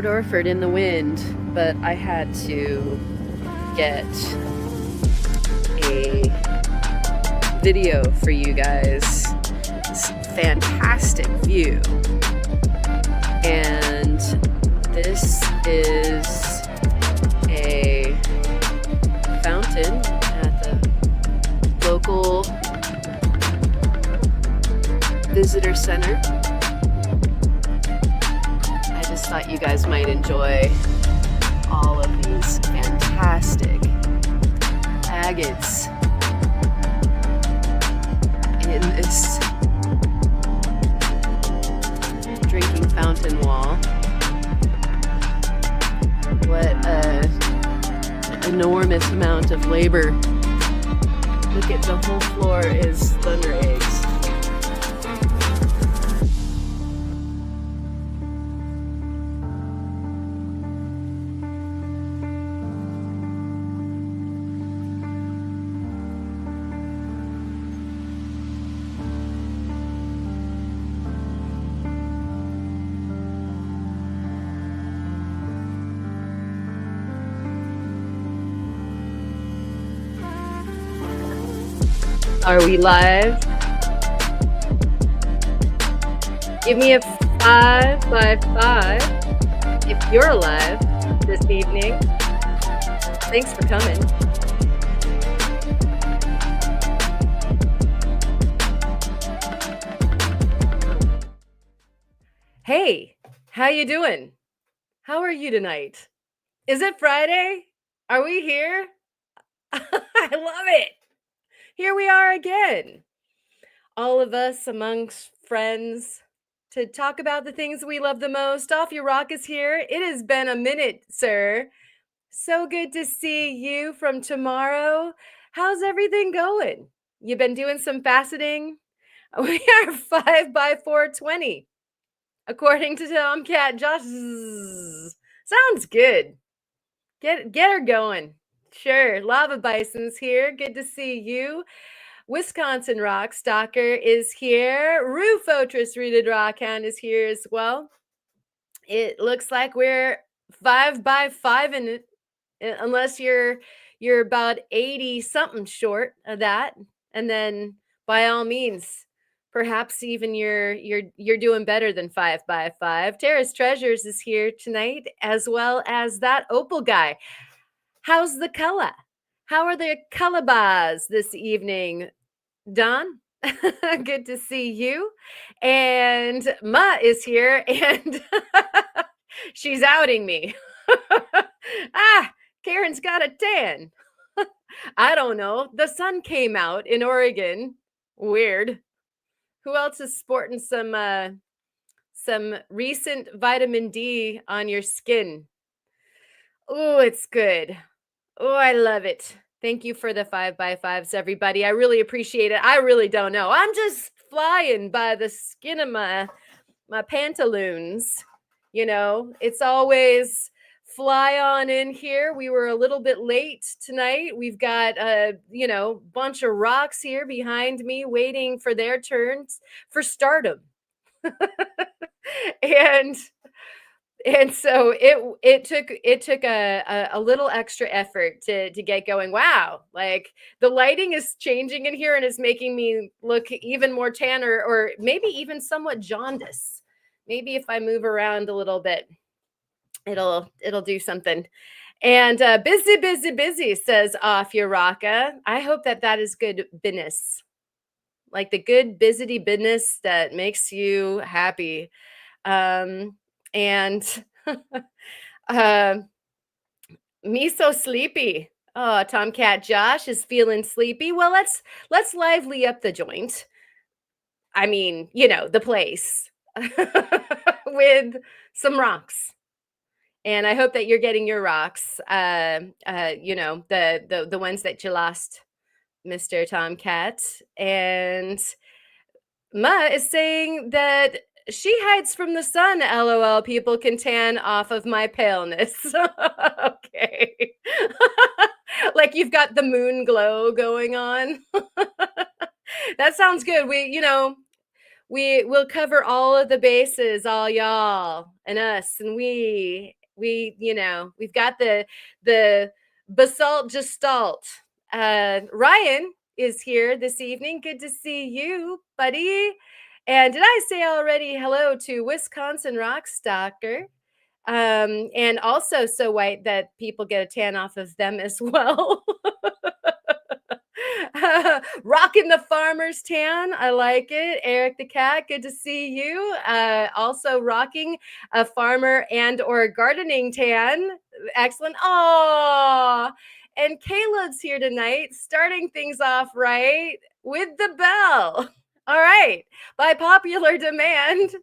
Port Orford in the wind, but I had to get a video for you guys. This fantastic view. And this is a fountain at the local visitor center. I just thought you guys might enjoy all of these fantastic agates in this drinking fountain wall. What an enormous amount of labor. Look at the whole floor is thunder eggs. Are we live? Give me a 5 by 5 if you're alive this evening. Thanks for coming. Hey, how you doing? How are you tonight? Is it Friday? Are we here? I love it. Here we are again. All of us amongst friends to talk about the things we love the most. Off Your Rock is here. It has been a minute, sir. So good to see you from tomorrow. How's everything going? You been doing some faceting? We are 5 by 420, according to Tomcat Josh. Sounds good. Get her going. Sure. Lava Bison's here. Good to see you. Wisconsin Rock Stalker is here. Roofotress Rooted Rockhound is here as well. It looks like we're 5 by 5 in it, unless you're about 80 something short of that. And then by all means, perhaps even you're doing better than 5 by 5. Terrace Treasures is here tonight, as well as that Opal guy. How's the color? How are the color bars this evening, Don? Good to see you. And Ma is here, and she's outing me. Karen's got a tan. I don't know. The sun came out in Oregon. Weird. Who else is sporting some recent vitamin D on your skin? Oh, it's good. Oh, I love it. Thank you for the 5 by 5s, everybody. I really appreciate it. I really don't know. I'm just flying by the skin of my pantaloons. You know, it's always fly on in here. We were a little bit late tonight. We've got a bunch of rocks here behind me waiting for their turns for stardom. And so it took a little extra effort to get going. Wow, like the lighting is changing in here and is making me look even more tan or maybe even somewhat jaundice. Maybe if I move around a little bit, it'll do something. And busy says Off Your Rocka. I hope that is good business, like the good busy business that makes you happy. And me so sleepy. Oh, Tomcat Josh is feeling sleepy. Well, let's lively up the joint. I mean, the place with some rocks. And I hope that you're getting your rocks. The ones that you lost, Mr. Tomcat. And Ma is saying that she hides from the sun, LOL. People can tan off of my paleness. Okay. Like you've got the moon glow going on. That sounds good. we'll cover all of the bases, all y'all and us and we we've got the basalt gestalt. Ryan is here this evening. Good to see you, buddy. And did I say already hello to Wisconsin Rockstalker? And also so white that people get a tan off of them as well. Rocking the farmer's tan. I like it. Eric the cat, good to see you. Also rocking a farmer and or gardening tan. Excellent. Aw. And Caleb's here tonight, starting things off right with the bell. All right. By popular demand.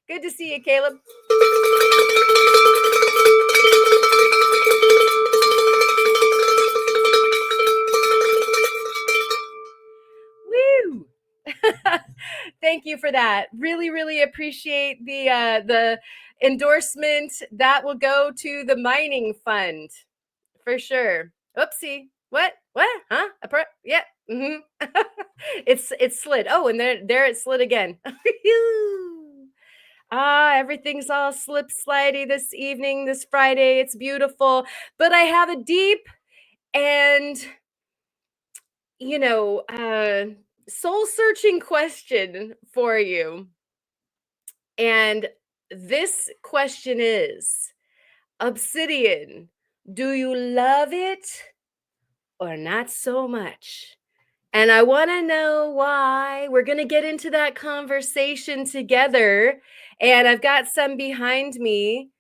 Good to see you, Caleb. Woo! Thank you for that. Really, really appreciate the endorsement. That will go to the mining fund for sure. Oopsie. What? What? Huh? Yeah. Mm-hmm. It's slid. Oh, and there it slid again. Everything's all slip slidey this evening, this Friday. It's beautiful. But I have a deep and soul searching question for you. And this question is, Obsidian, do you love it or not so much? And I want to know why. We're going to get into that conversation together. And I've got some behind me.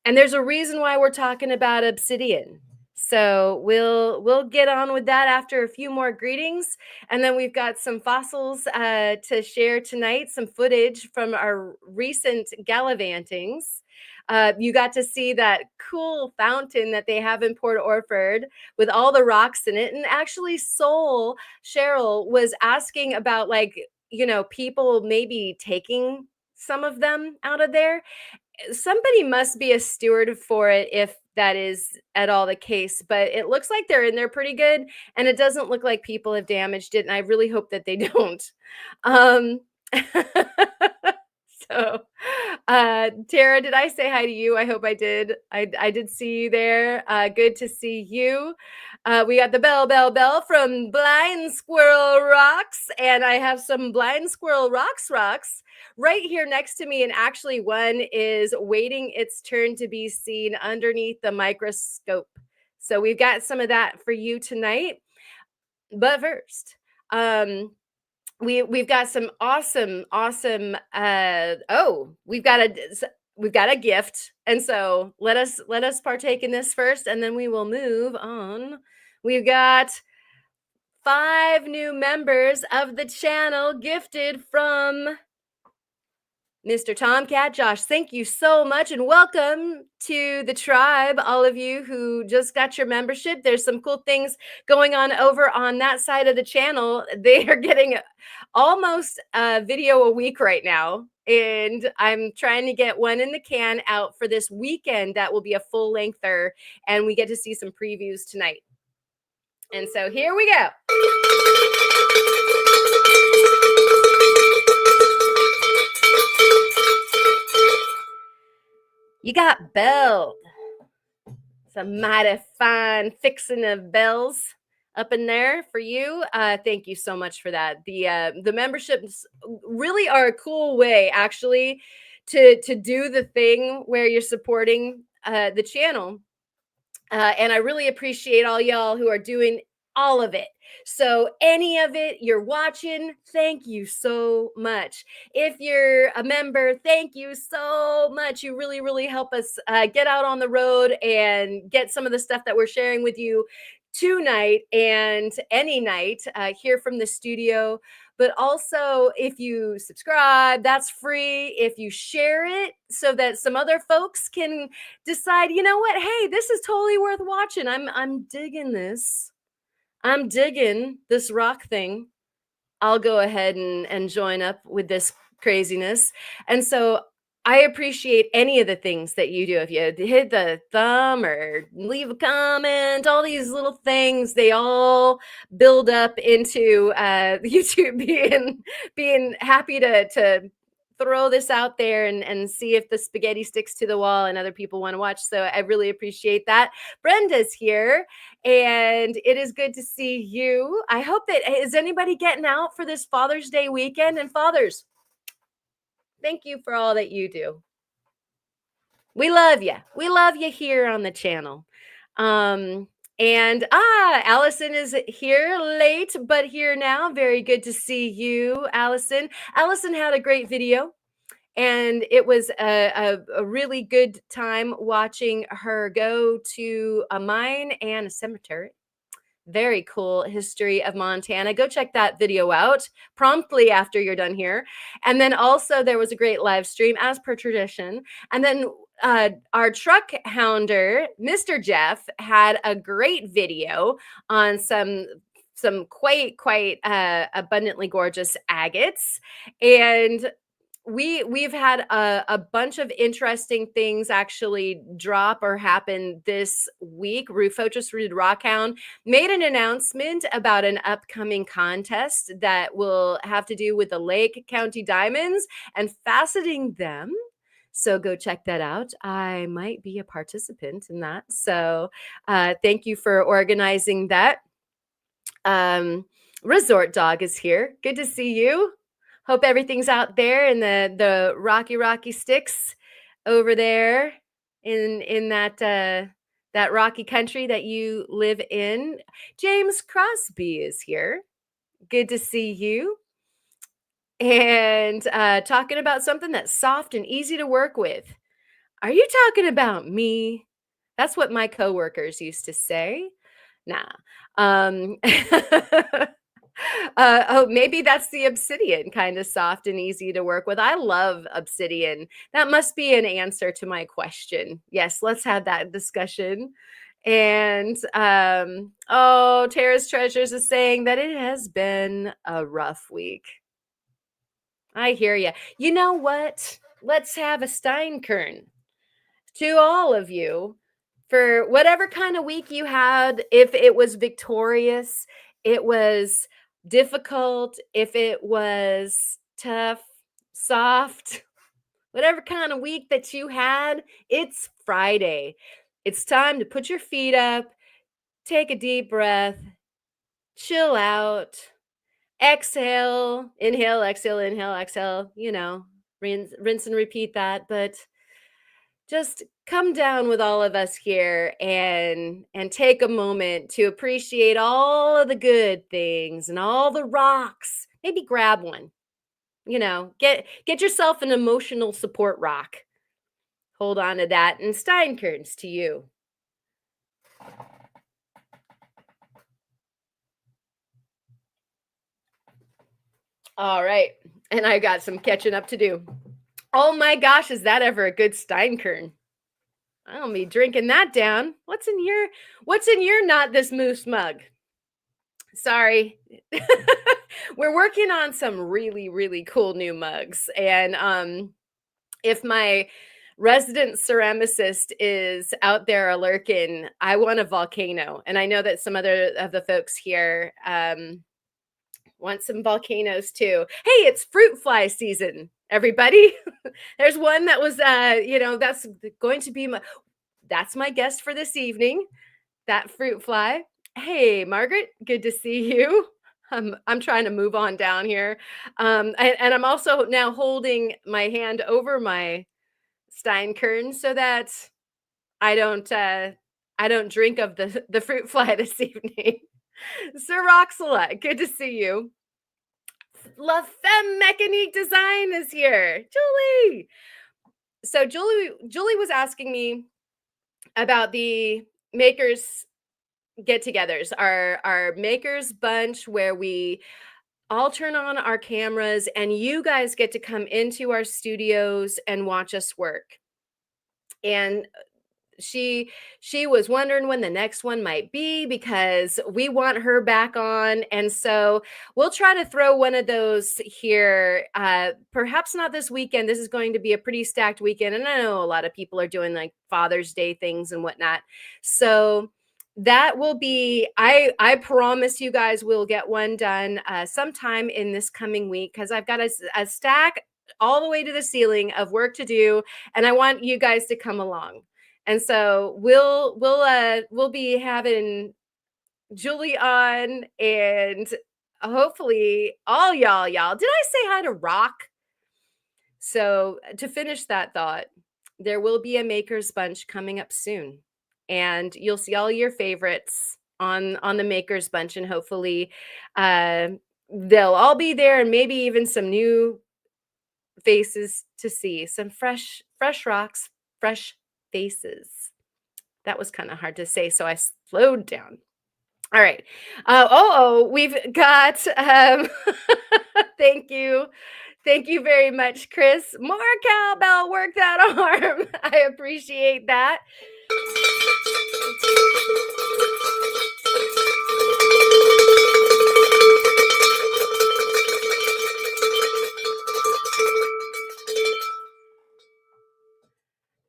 And there's a reason why we're talking about Obsidian. So we'll get on with that after a few more greetings. And then we've got some fossils to share tonight, some footage from our recent gallivantings. You got to see that cool fountain that they have in Port Orford with all the rocks in it. And actually, Cheryl was asking about people maybe taking some of them out of there. Somebody must be a steward for it if that is at all the case, but it looks like they're in there pretty good, and it doesn't look like people have damaged it, and I really hope that they don't. Um, so, Tara, did I say hi to you? I hope I did. I did see you there. Good to see you. We got the bell from Blind Squirrel Rocks, and I have some Blind Squirrel Rocks right here next to me. And actually, one is waiting its turn to be seen underneath the microscope. So we've got some of that for you tonight. But first, we've got some awesome we've got a gift, and so let us partake in this first, and then we will move on. We've got 5 new members of the channel gifted from Mr. Tomcat Josh. Thank you so much, and welcome to the tribe, all of you who just got your membership. There's some cool things going on over on that side of the channel. They are getting almost a video a week right now, and I'm trying to get one in the can out for this weekend. That will be a full lengther, and we get to see some previews tonight. And so here we go. You got belled. Some mighty fine fixing of bells up in there for you. Thank you so much for that. The memberships really are a cool way, actually, to do the thing where you're supporting the channel. And I really appreciate all y'all who are doing all of it. So any of it you're watching, thank you so much. If you're a member, thank you so much. You really, really help us get out on the road and get some of the stuff that we're sharing with you tonight and any night here from the studio. But also, if you subscribe, that's free. If you share it so that some other folks can decide, you know what, hey, this is totally worth watching. I'm digging this. I'm digging this rock thing. I'll go ahead and join up with this craziness. And so I appreciate any of the things that you do. If you hit the thumb or leave a comment, all these little things, they all build up into YouTube being happy to throw this out there and see if the spaghetti sticks to the wall and other people want to watch. So I really appreciate that. Brenda's here, and it is good to see you. I hope that is anybody getting out for this Father's Day weekend? And fathers, thank you for all that you do. We love you. We love you here on the channel. And Allison is here late, but here now. Very good to see you, Allison. Allison had a great video, and it was a really good time watching her go to a mine and a cemetery. Very cool history of Montana. Go check that video out promptly after you're done here. And then also there was a great live stream as per tradition. And then our truck hounder, Mr. Jeff, had a great video on some quite abundantly gorgeous agates. And we've had a bunch of interesting things actually drop or happen this week. Rufo just read Rockhound made an announcement about an upcoming contest that will have to do with the Lake County Diamonds and faceting them. So go check that out. I might be a participant in that. So thank you for organizing that. Resort Dog is here. Good to see you. Hope everything's out there in the rocky sticks over there in that rocky country that you live in. James Crosby is here. Good to see you. And talking about something that's soft and easy to work with. Are you talking about me? That's what my coworkers used to say. Nah. Maybe that's the Obsidian, kind of soft and easy to work with. I love Obsidian. That must be an answer to my question. Yes, let's have that discussion. And Tara's Treasures is saying that it has been a rough week. I hear you. You know what? Let's have a Steinkern to all of you for whatever kind of week you had. If it was victorious, it was difficult, if it was tough, soft, whatever kind of week that you had, it's Friday. It's time to put your feet up, take a deep breath, chill out, exhale, inhale, exhale, rinse and repeat that. But just come down with all of us here and take a moment to appreciate all of the good things and all the rocks. Maybe grab one. Get yourself an emotional support rock. Hold on to that. And Steinkerns to you. All right. And I got some catching up to do. Oh my gosh, is that ever a good Steinkern? I'll be drinking that down. What's in your not this moose mug? Sorry. We're working on some really, really cool new mugs. And if my resident ceramicist is out there lurking, I want a volcano. And I know that some other of the folks here want some volcanoes too. Hey, it's fruit fly season, everybody. There's one that was that's going to be that's my guest for this evening, that fruit fly. Hey, Margaret, good to see you. I'm trying to move on down here. And I'm also now holding my hand over my Steinkern so that I don't drink of the fruit fly this evening. Sir Roxala, good to see you. La Femme Mécanique Design is here. Julie. So Julie was asking me about the makers get-togethers, our makers bunch where we all turn on our cameras and you guys get to come into our studios and watch us work. And she was wondering when the next one might be because we want her back on, and so we'll try to throw one of those here. Perhaps not this weekend. This is going to be a pretty stacked weekend, and I know a lot of people are doing like Father's Day things and whatnot. So that will be, I promise you guys we'll get one done sometime in this coming week, because I've got a stack all the way to the ceiling of work to do, and I want you guys to come along. And so we'll be having Julie on, and hopefully all y'all. Did I say hi to Rock? So to finish that thought, there will be a Maker's Bunch coming up soon, and you'll see all your favorites on the Maker's Bunch, and hopefully uh, they'll all be there, and maybe even some new faces to see, some fresh rocks, fresh faces. That was kind of hard to say, so I slowed down. All right. We've got thank you. Thank you very much, Chris. More cowbell, work that arm. I appreciate that.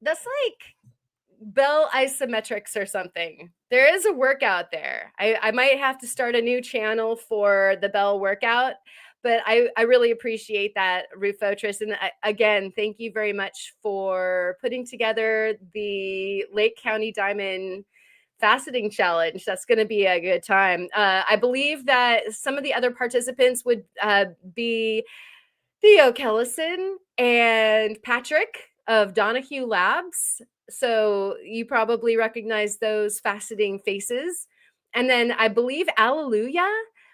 That's like bell isometrics or something. There is a workout there. I might have to start a new channel for the bell workout, but I really appreciate that, Rufotris. And again, thank you very much for putting together the Lake County Diamond faceting challenge. That's going to be a good time. I believe that some of the other participants would be Theo Kellison and Patrick of Donahue Labs. So you probably recognize those faceting faces. And then I believe Alleluia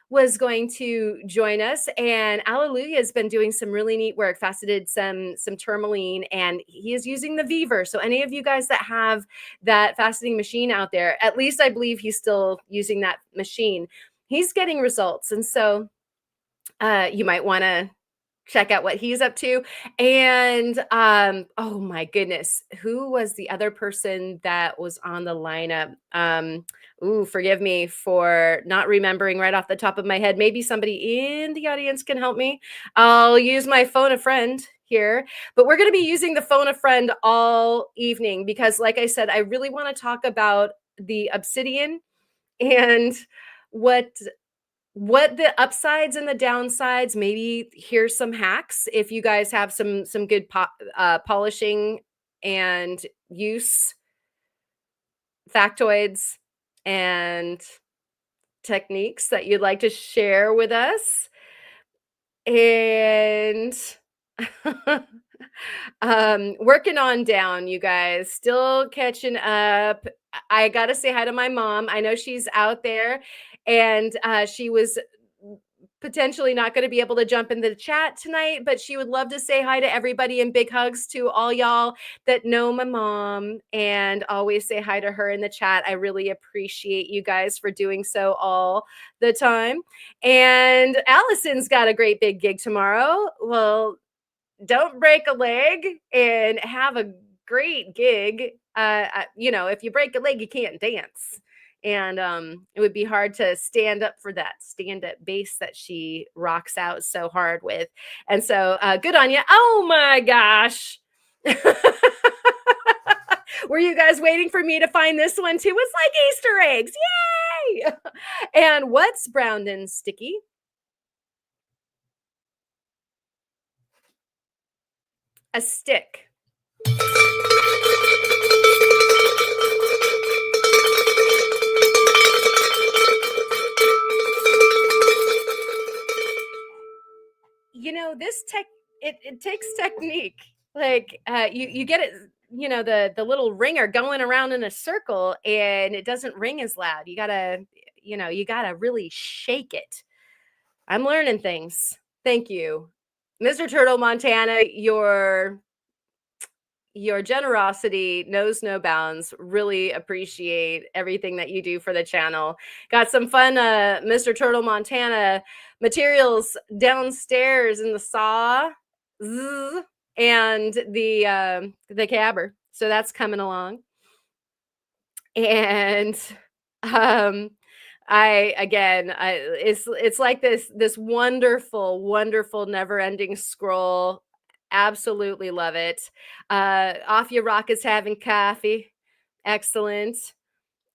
was going to join us, and Alleluia has been doing some really neat work, faceted some tourmaline, and he is using the Viver. So any of you guys that have that faceting machine out there, at least I believe he's still using that machine, he's getting results. And so you might want to check out what he's up to. And oh my goodness, who was the other person that was on the lineup? Forgive me for not remembering right off the top of my head. Maybe somebody in the audience can help me. I'll use my phone a friend here, but we're going to be using the phone a friend all evening because, like I said, I really want to talk about the Obsidian and what the upsides and the downsides. Maybe here's some hacks if you guys have some good polishing and use factoids and techniques that you'd like to share with us. And working on down, you guys, still catching up. I gotta say hi to my mom. I know she's out there, and she was potentially not going to be able to jump in the chat tonight, but she would love to say hi to everybody, and big hugs to all y'all that know my mom, and always say hi to her in the chat. I really appreciate you guys for doing so all the time. And Allison's got a great big gig tomorrow. Well, don't break a leg and have a great gig. If you break a leg, you can't dance. And it would be hard to stand up for that stand-up bass that she rocks out so hard with. And so good on you. Oh my gosh. Were you guys waiting for me to find this one too? It's like Easter eggs. Yay! And what's brown and sticky? A stick. This it takes technique. Like you get it, the little ringer going around in a circle, and it doesn't ring as loud. You gotta really shake it. I'm learning things. Thank you, Mr. Turtle Montana. Your generosity knows no bounds. Really appreciate everything that you do for the channel. Got some fun Mr. Turtle Montana materials downstairs in the saw and the cabber. So that's coming along. And um I again I it's like this wonderful, wonderful never-ending scroll. Absolutely love it. Off Your Rock is having coffee. Excellent.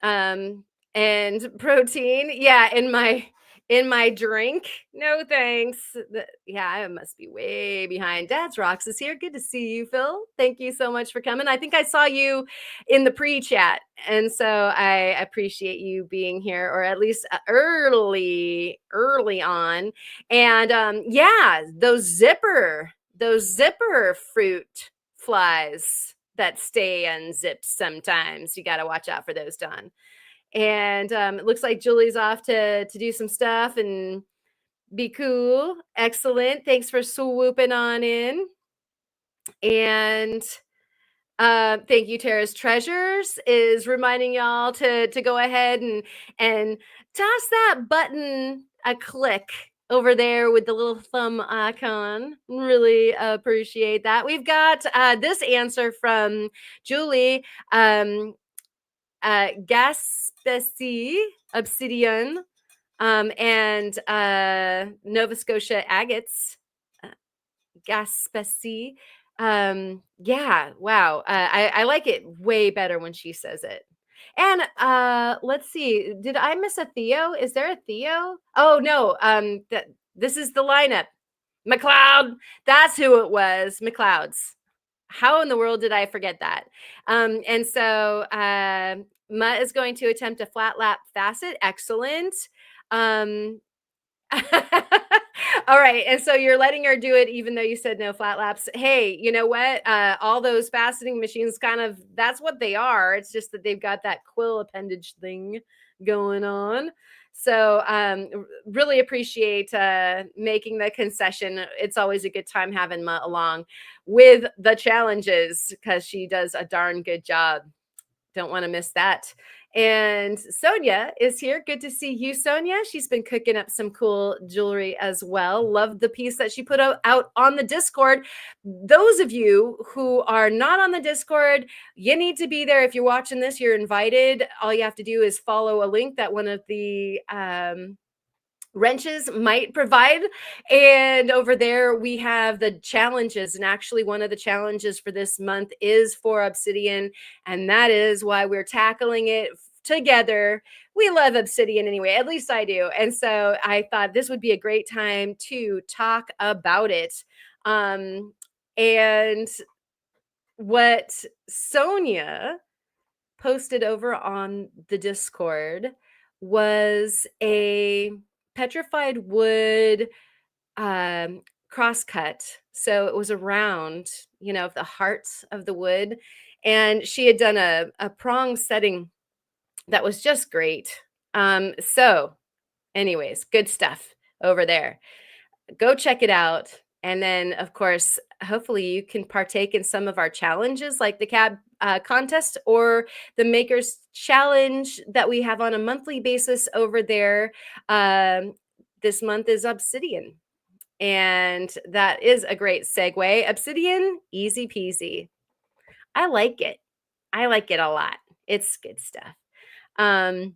Um, and protein, yeah, in my drink. No thanks. Yeah, I must be way behind. Dad's Rocks is here. Good to see you, Phil. Thank you so much for coming. I think I saw you in the pre-chat, and so I appreciate you being here, or at least early on. And yeah, those zipper fruit flies that stay unzipped sometimes. You got to watch out for those, Don. And it looks like Julie's off to do some stuff and be cool. Excellent. Thanks for swooping on in. And thank you, Tara's Treasures is reminding y'all to go ahead and toss that button a click over there with the little thumb icon. Really appreciate that. We've got this answer from Julie. Gaspesi, Obsidian, and Nova Scotia agates. Uh, Gaspesi. Yeah, wow. I like it way better when she says it. And let's see. Did I miss a Theo? Is there a Theo? Oh no. This is the lineup. McLeod. That's who it was. McLeod's. How in the world did I forget that? And so Mutt is going to attempt a flat lap facet. Excellent. Um, all right. And so you're letting her do it even though you said no flat laps. Hey, you know what? All those faceting machines kind of, that's what they are. It's just that they've got that quill appendage thing going on. So really appreciate making the concession. It's always a good time having Ma along with the challenges because she does a darn good job. Don't want to miss that. And Sonia is here. Good to see you, Sonia. She's been cooking up some cool jewelry as well. Love the piece that she put out on the Discord. Those of you who are not on the Discord, you need to be there. If you're watching this, you're invited. All you have to do is follow a link that one of the wrenches might provide. And over there we have the challenges, and actually one of the challenges for this month is for Obsidian, and that is why we're tackling it together. We love Obsidian anyway, at least I do. And so I thought this would be a great time to talk about it. And what Sonia posted over on the Discord was a petrified wood crosscut. So it was around, the hearts of the wood. And she had done a prong setting that was just great. So, anyways, good stuff over there. Go check it out. And then, of course, hopefully you can partake in some of our challenges like the cab contest or the Makers Challenge that we have on a monthly basis over there. This month is Obsidian. And that is a great segue. Obsidian, easy peasy. I like it. I like it a lot. It's good stuff. And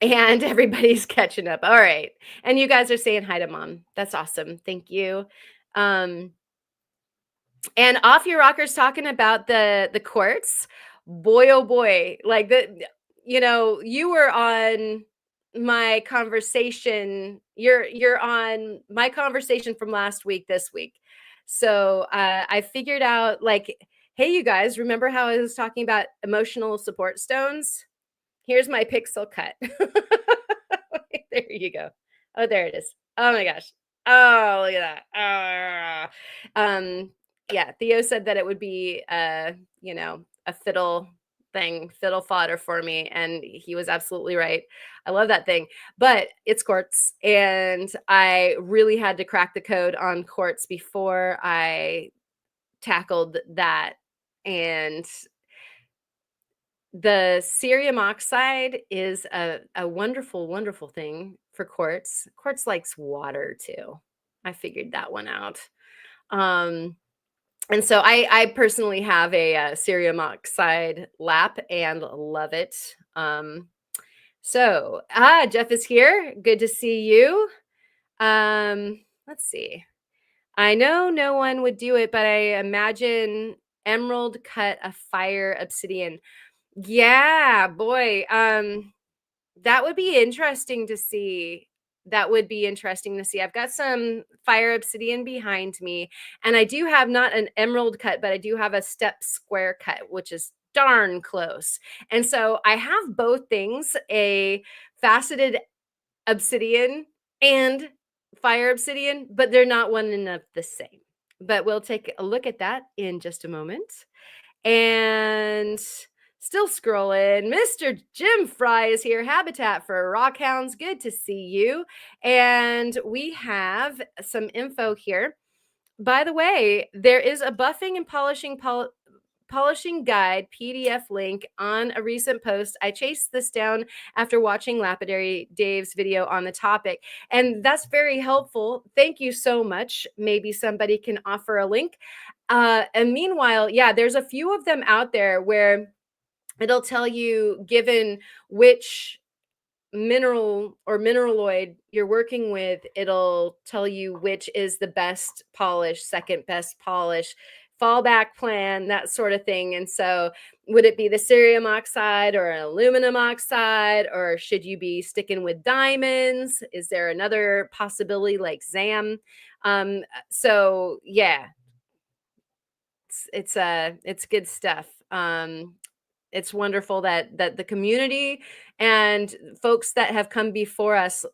everybody's catching up. All right. And you guys are saying hi to Mom. That's awesome. Thank you. And Off Your Rockers talking about the quartz. Boy, oh boy. Like you were on my conversation. You're on my conversation from last week this week. So I figured out, like, hey, you guys, remember how I was talking about emotional support stones? Here's my pixel cut. There you go. Oh, there it is. Oh my gosh. Oh, look at that. Yeah, Theo said that it would be a fiddle thing, fiddle fodder for me, and he was absolutely right. I love that thing. But it's quartz, and I really had to crack the code on quartz before I tackled that. And the cerium oxide is a wonderful, wonderful thing for quartz. Quartz likes water too. I figured that one out. And so I personally have a, cerium oxide lap and love it. Jeff is here. Good to see you. Let's see. I know no one would do it, but I imagine emerald cut a fire obsidian. Yeah, boy. That would be interesting to see. That would be interesting to see. I've got some fire obsidian behind me, and I do have not an emerald cut, but I do have a step square cut, which is darn close. And so I have both things, a faceted obsidian and fire obsidian, but they're not one and of the same. But we'll take a look at that in just a moment. And still scrolling, Mr. Jim Fry is here. Habitat for Rockhounds. Good to see you. And we have some info here. By the way, there is a buffing and polishing guide PDF link on a recent post. I chased this down after watching Lapidary Dave's video on the topic, and that's very helpful. Thank you so much. Maybe somebody can offer a link. And meanwhile, yeah, there's a few of them out there where it'll tell you, given which mineral or mineraloid you're working with, it'll tell you which is the best polish, second best polish, fallback plan, that sort of thing. And so would it be the cerium oxide or an aluminum oxide, or should you be sticking with diamonds? Is there another possibility like ZAM? So yeah, it's good stuff. It's wonderful that the community and folks that have come before us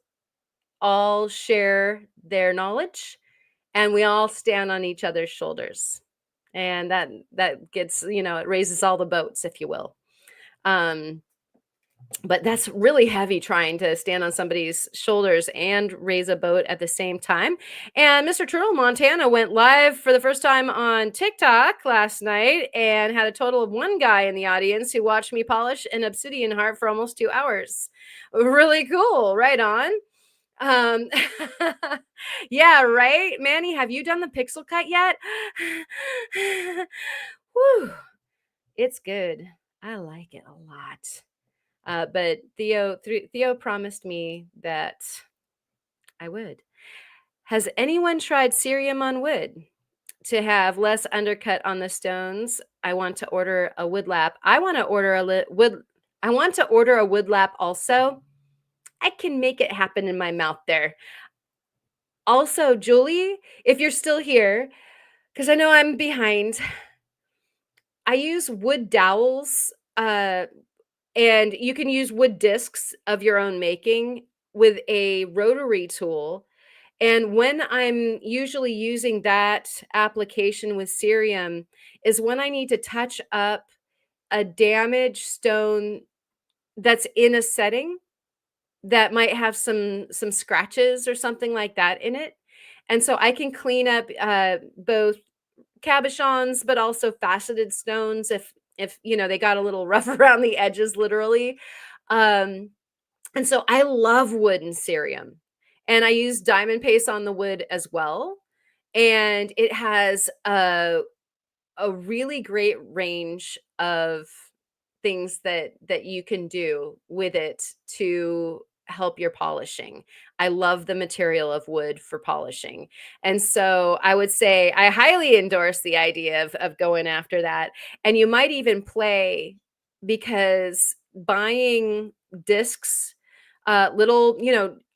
all share their knowledge, and we all stand on each other's shoulders, and that gets, it raises all the boats, if you will. But that's really heavy, trying to stand on somebody's shoulders and raise a boat at the same time. And Mr. Turtle Montana went live for the first time on TikTok last night and had a total of one guy in the audience who watched me polish an obsidian heart for almost 2 hours. Really cool. Right on. Um, yeah, right. Manny, have you done the pixel cut yet? Whew, it's good. I like it a lot. But Theo promised me that I would. Has anyone tried cerium on wood to have less undercut on the stones? I want to order a wood lap. I want to order I want to order a wood lap also. I can make it happen in my mouth there. Also, Julie, if you're still here, because I know I'm behind, I use wood dowels. And you can use wood discs of your own making with a rotary tool. And when I'm usually using that application with cerium is when I need to touch up a damaged stone that's in a setting that might have some scratches or something like that in it. And so I can clean up both cabochons, but also faceted stones if they got a little rough around the edges, literally. Um, and so I love wood and cerium, and I use diamond paste on the wood as well. And it has a really great range of things that you can do with it to help your polishing. I love the material of wood for polishing. And so I would say I highly endorse the idea of going after that. And you might even play, because buying discs, little,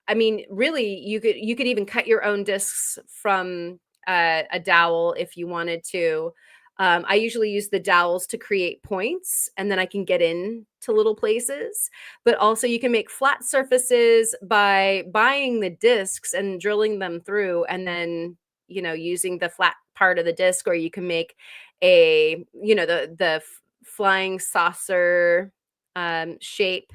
I mean, really, you could even cut your own discs from a dowel if you wanted to. I usually use the dowels to create points, and then I can get in to little places. But also you can make flat surfaces by buying the discs and drilling them through, and then, using the flat part of the disc, or you can make the flying saucer shape,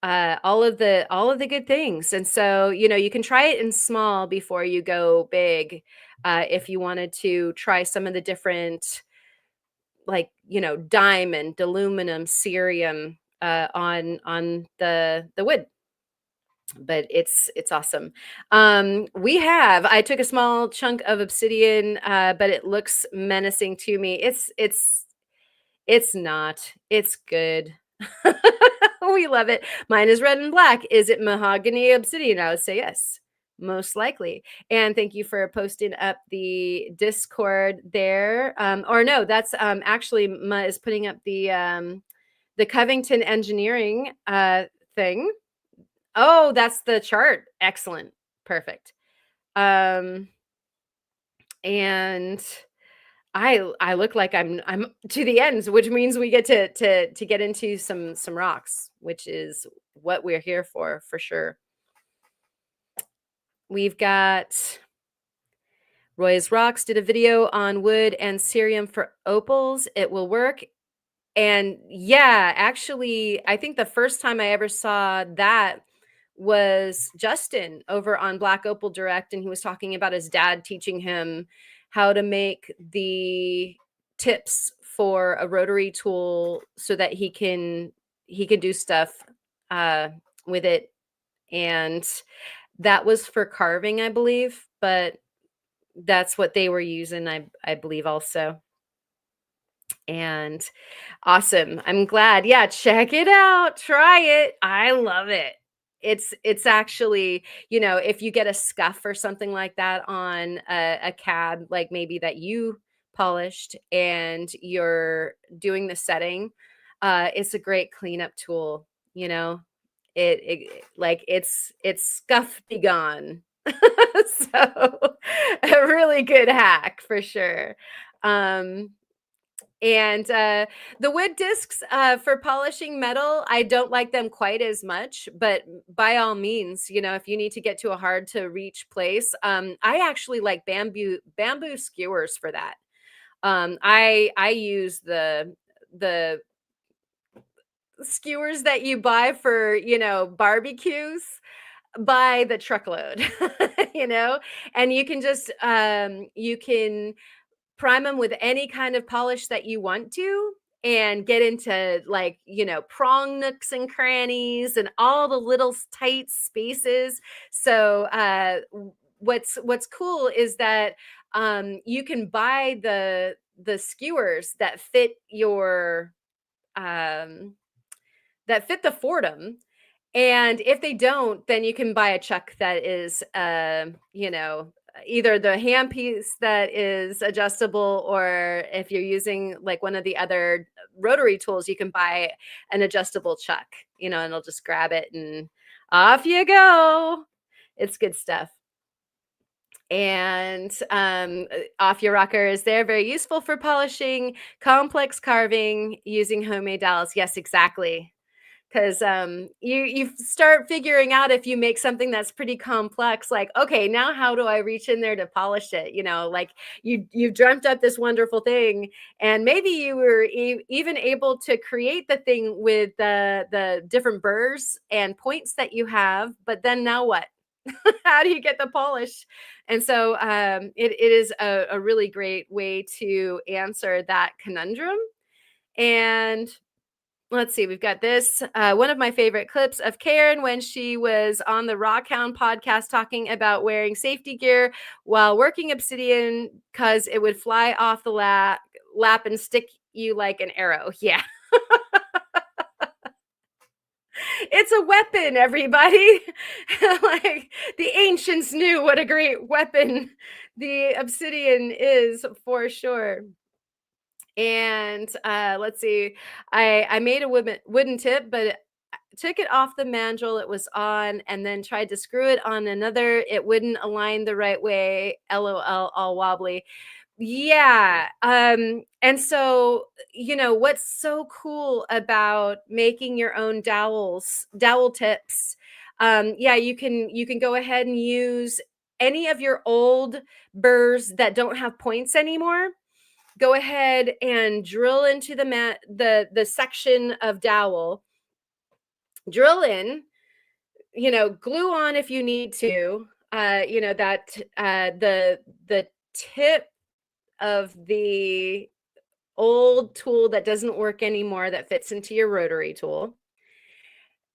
all of the good things. And so, you can try it in small before you go big. If you wanted to try some of the different, like, diamond, aluminum, cerium on the wood. but it's awesome. I took a small chunk of obsidian, but it looks menacing to me. It's not. It's good. We love it. Mine is red and black. Is it mahogany obsidian? I would say yes, most likely. And thank you for posting up the Discord there. Or no, that's actually Ma is putting up the Covington Engineering thing. Oh, that's the chart. Excellent. Perfect. Um, and I look like I'm to the ends, which means we get to get into some rocks, which is what we're here for sure. We've got Roy's Rocks did a video on wood and cerium for opals. It will work. And yeah, actually, I think the first time I ever saw that was Justin over on Black Opal Direct, and he was talking about his dad teaching him how to make the tips for a rotary tool so that he can do stuff uh, with it. And that was for carving, I believe, but that's what they were using, I believe also. And awesome. I'm glad. Yeah, check it out. Try it. I love it. It's actually, if you get a scuff or something like that on a cab, like maybe that you polished and you're doing the setting, it's a great cleanup tool, you know. It's scuff be gone. So a really good hack for sure. Um and the wood discs for polishing metal, I don't like them quite as much, but by all means, if you need to get to a hard to reach place, I actually like bamboo skewers for that. I use the skewers that you buy for barbecues by the truckload, you know, and you can just you can prime them with any kind of polish that you want to and get into like prong nooks and crannies and all the little tight spaces. So what's cool is that you can buy the skewers um that fit the Fordham. And if they don't, then you can buy a chuck that is, either the hand piece that is adjustable, or if you're using like one of the other rotary tools, you can buy an adjustable chuck, and it'll just grab it and off you go. It's good stuff. And off your rocker is there, very useful for polishing complex carving using homemade dowels. Yes, exactly. Because you start figuring out, if you make something that's pretty complex, like, okay, now how do I reach in there to polish it? Like you've dreamt up this wonderful thing, and maybe you were even able to create the thing with the different burrs and points that you have, but then now what? How do you get the polish? And so it is a really great way to answer that conundrum. And let's see, we've got this. One of my favorite clips of Karen when she was on the Rockhound podcast talking about wearing safety gear while working obsidian because it would fly off the lap and stick you like an arrow. Yeah. It's a weapon, everybody. Like the ancients knew what a great weapon the obsidian is for sure. And let's see, I made a wooden tip, but took it off the mandrel it was on and then tried to screw it on another. It wouldn't align the right way. LOL, all wobbly. Yeah. And so, what's so cool about making your own dowel tips? Yeah, you can go ahead and use any of your old burrs that don't have points anymore. Go ahead and drill into the section of dowel. Drill in, glue on if you need to. That the tip of the old tool that doesn't work anymore that fits into your rotary tool.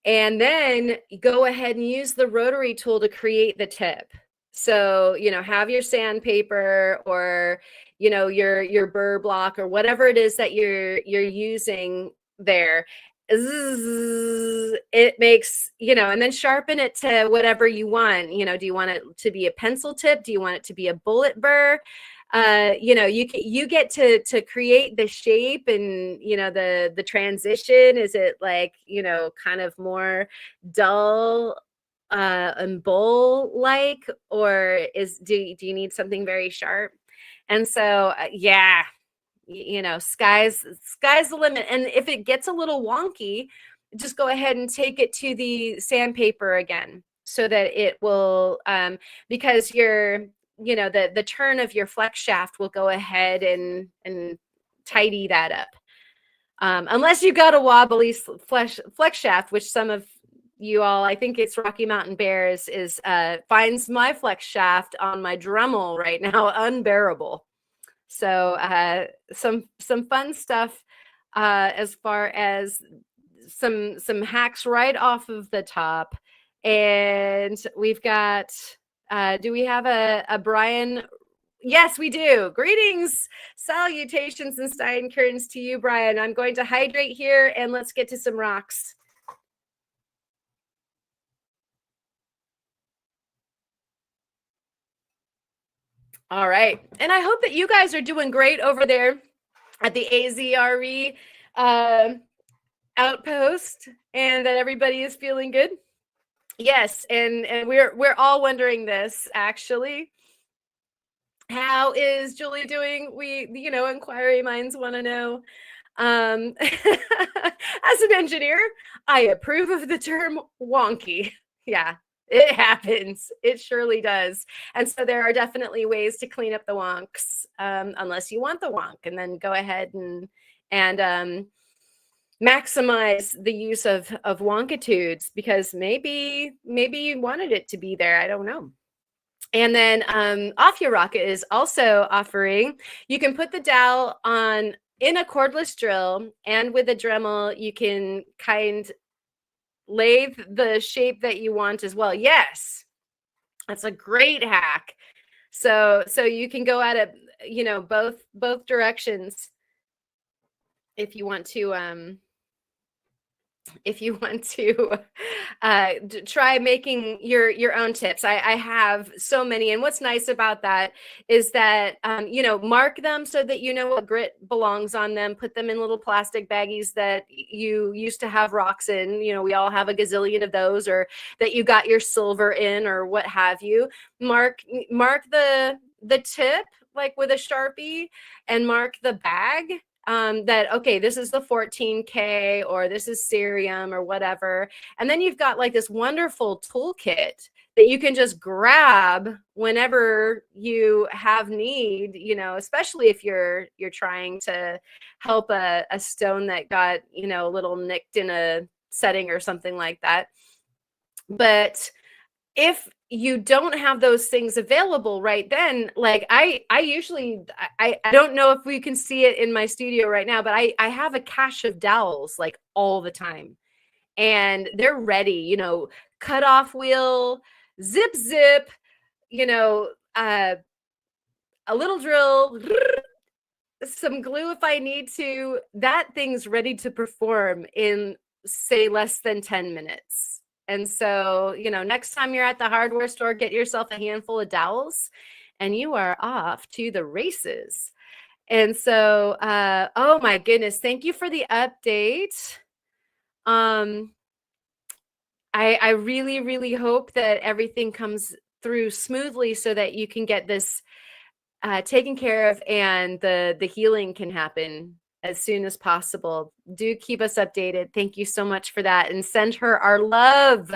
And then go ahead and use the rotary tool to create the tip. So, have your sandpaper or, your burr block or whatever it is that you're using there. It makes, and then sharpen it to whatever you want. Do you want it to be a pencil tip? Do you want it to be a bullet burr? You get to create the shape and the transition. Is it like kind of more dull and bowl like, or do you need something very sharp? And so yeah, sky's the limit. And if it gets a little wonky, just go ahead and take it to the sandpaper again so that it will because the turn of your flex shaft will go ahead and tidy that up. Unless you got a wobbly flex shaft, which some of you all, I think it's Rocky Mountain Bears, is finds my flex shaft on my Dremel right now unbearable. So some fun stuff as far as some hacks right off of the top. And we've got do we have a Brian? Yes, we do. Greetings, salutations, and Steinkerns to you, Brian. I'm going to hydrate here and let's get to some rocks. All right. And I hope that you guys are doing great over there at the AZRE outpost and that everybody is feeling good. Yes, and we're all wondering this actually. How is Julie doing? We, inquiry minds want to know. As an engineer, I approve of the term wonky. Yeah, it happens. It surely does. And so there are definitely ways to clean up the wonks, unless you want the wonk, and then go ahead and maximize the use of wonkitudes, because maybe you wanted it to be there. I don't know. And then Off Your Rocket is also offering, you can put the dowel on in a cordless drill, and with a Dremel, you can lathe the shape that you want as well. Yes, that's a great hack. So you can go at it, both directions if you want to try making your own tips. I have so many, and what's nice about that is that mark them so that you know what grit belongs on them. Put them in little plastic baggies that you used to have rocks in. We all have a gazillion of those, or that you got your silver in, or what have you. Mark the tip like with a Sharpie, and mark the bag that, okay, this is the 14K, or this is cerium, or whatever. And then you've got like this wonderful toolkit that you can just grab whenever you have need, especially if you're trying to help a stone that got, a little nicked in a setting or something like that. But if you don't have those things available right then, like I usually, I don't know if we can see it in my studio right now, but I have a cache of dowels like all the time, and they're ready, cut off wheel, zip, a little drill, some glue if I need to. That thing's ready to perform in, say, less than 10 minutes. And so, next time you're at the hardware store, get yourself a handful of dowels and you are off to the races. And so, oh my goodness, thank you for the update. I really, really hope that everything comes through smoothly so that you can get this taken care of and the healing can happen as soon as possible. Do keep us updated. Thank you so much for that, and send her our love.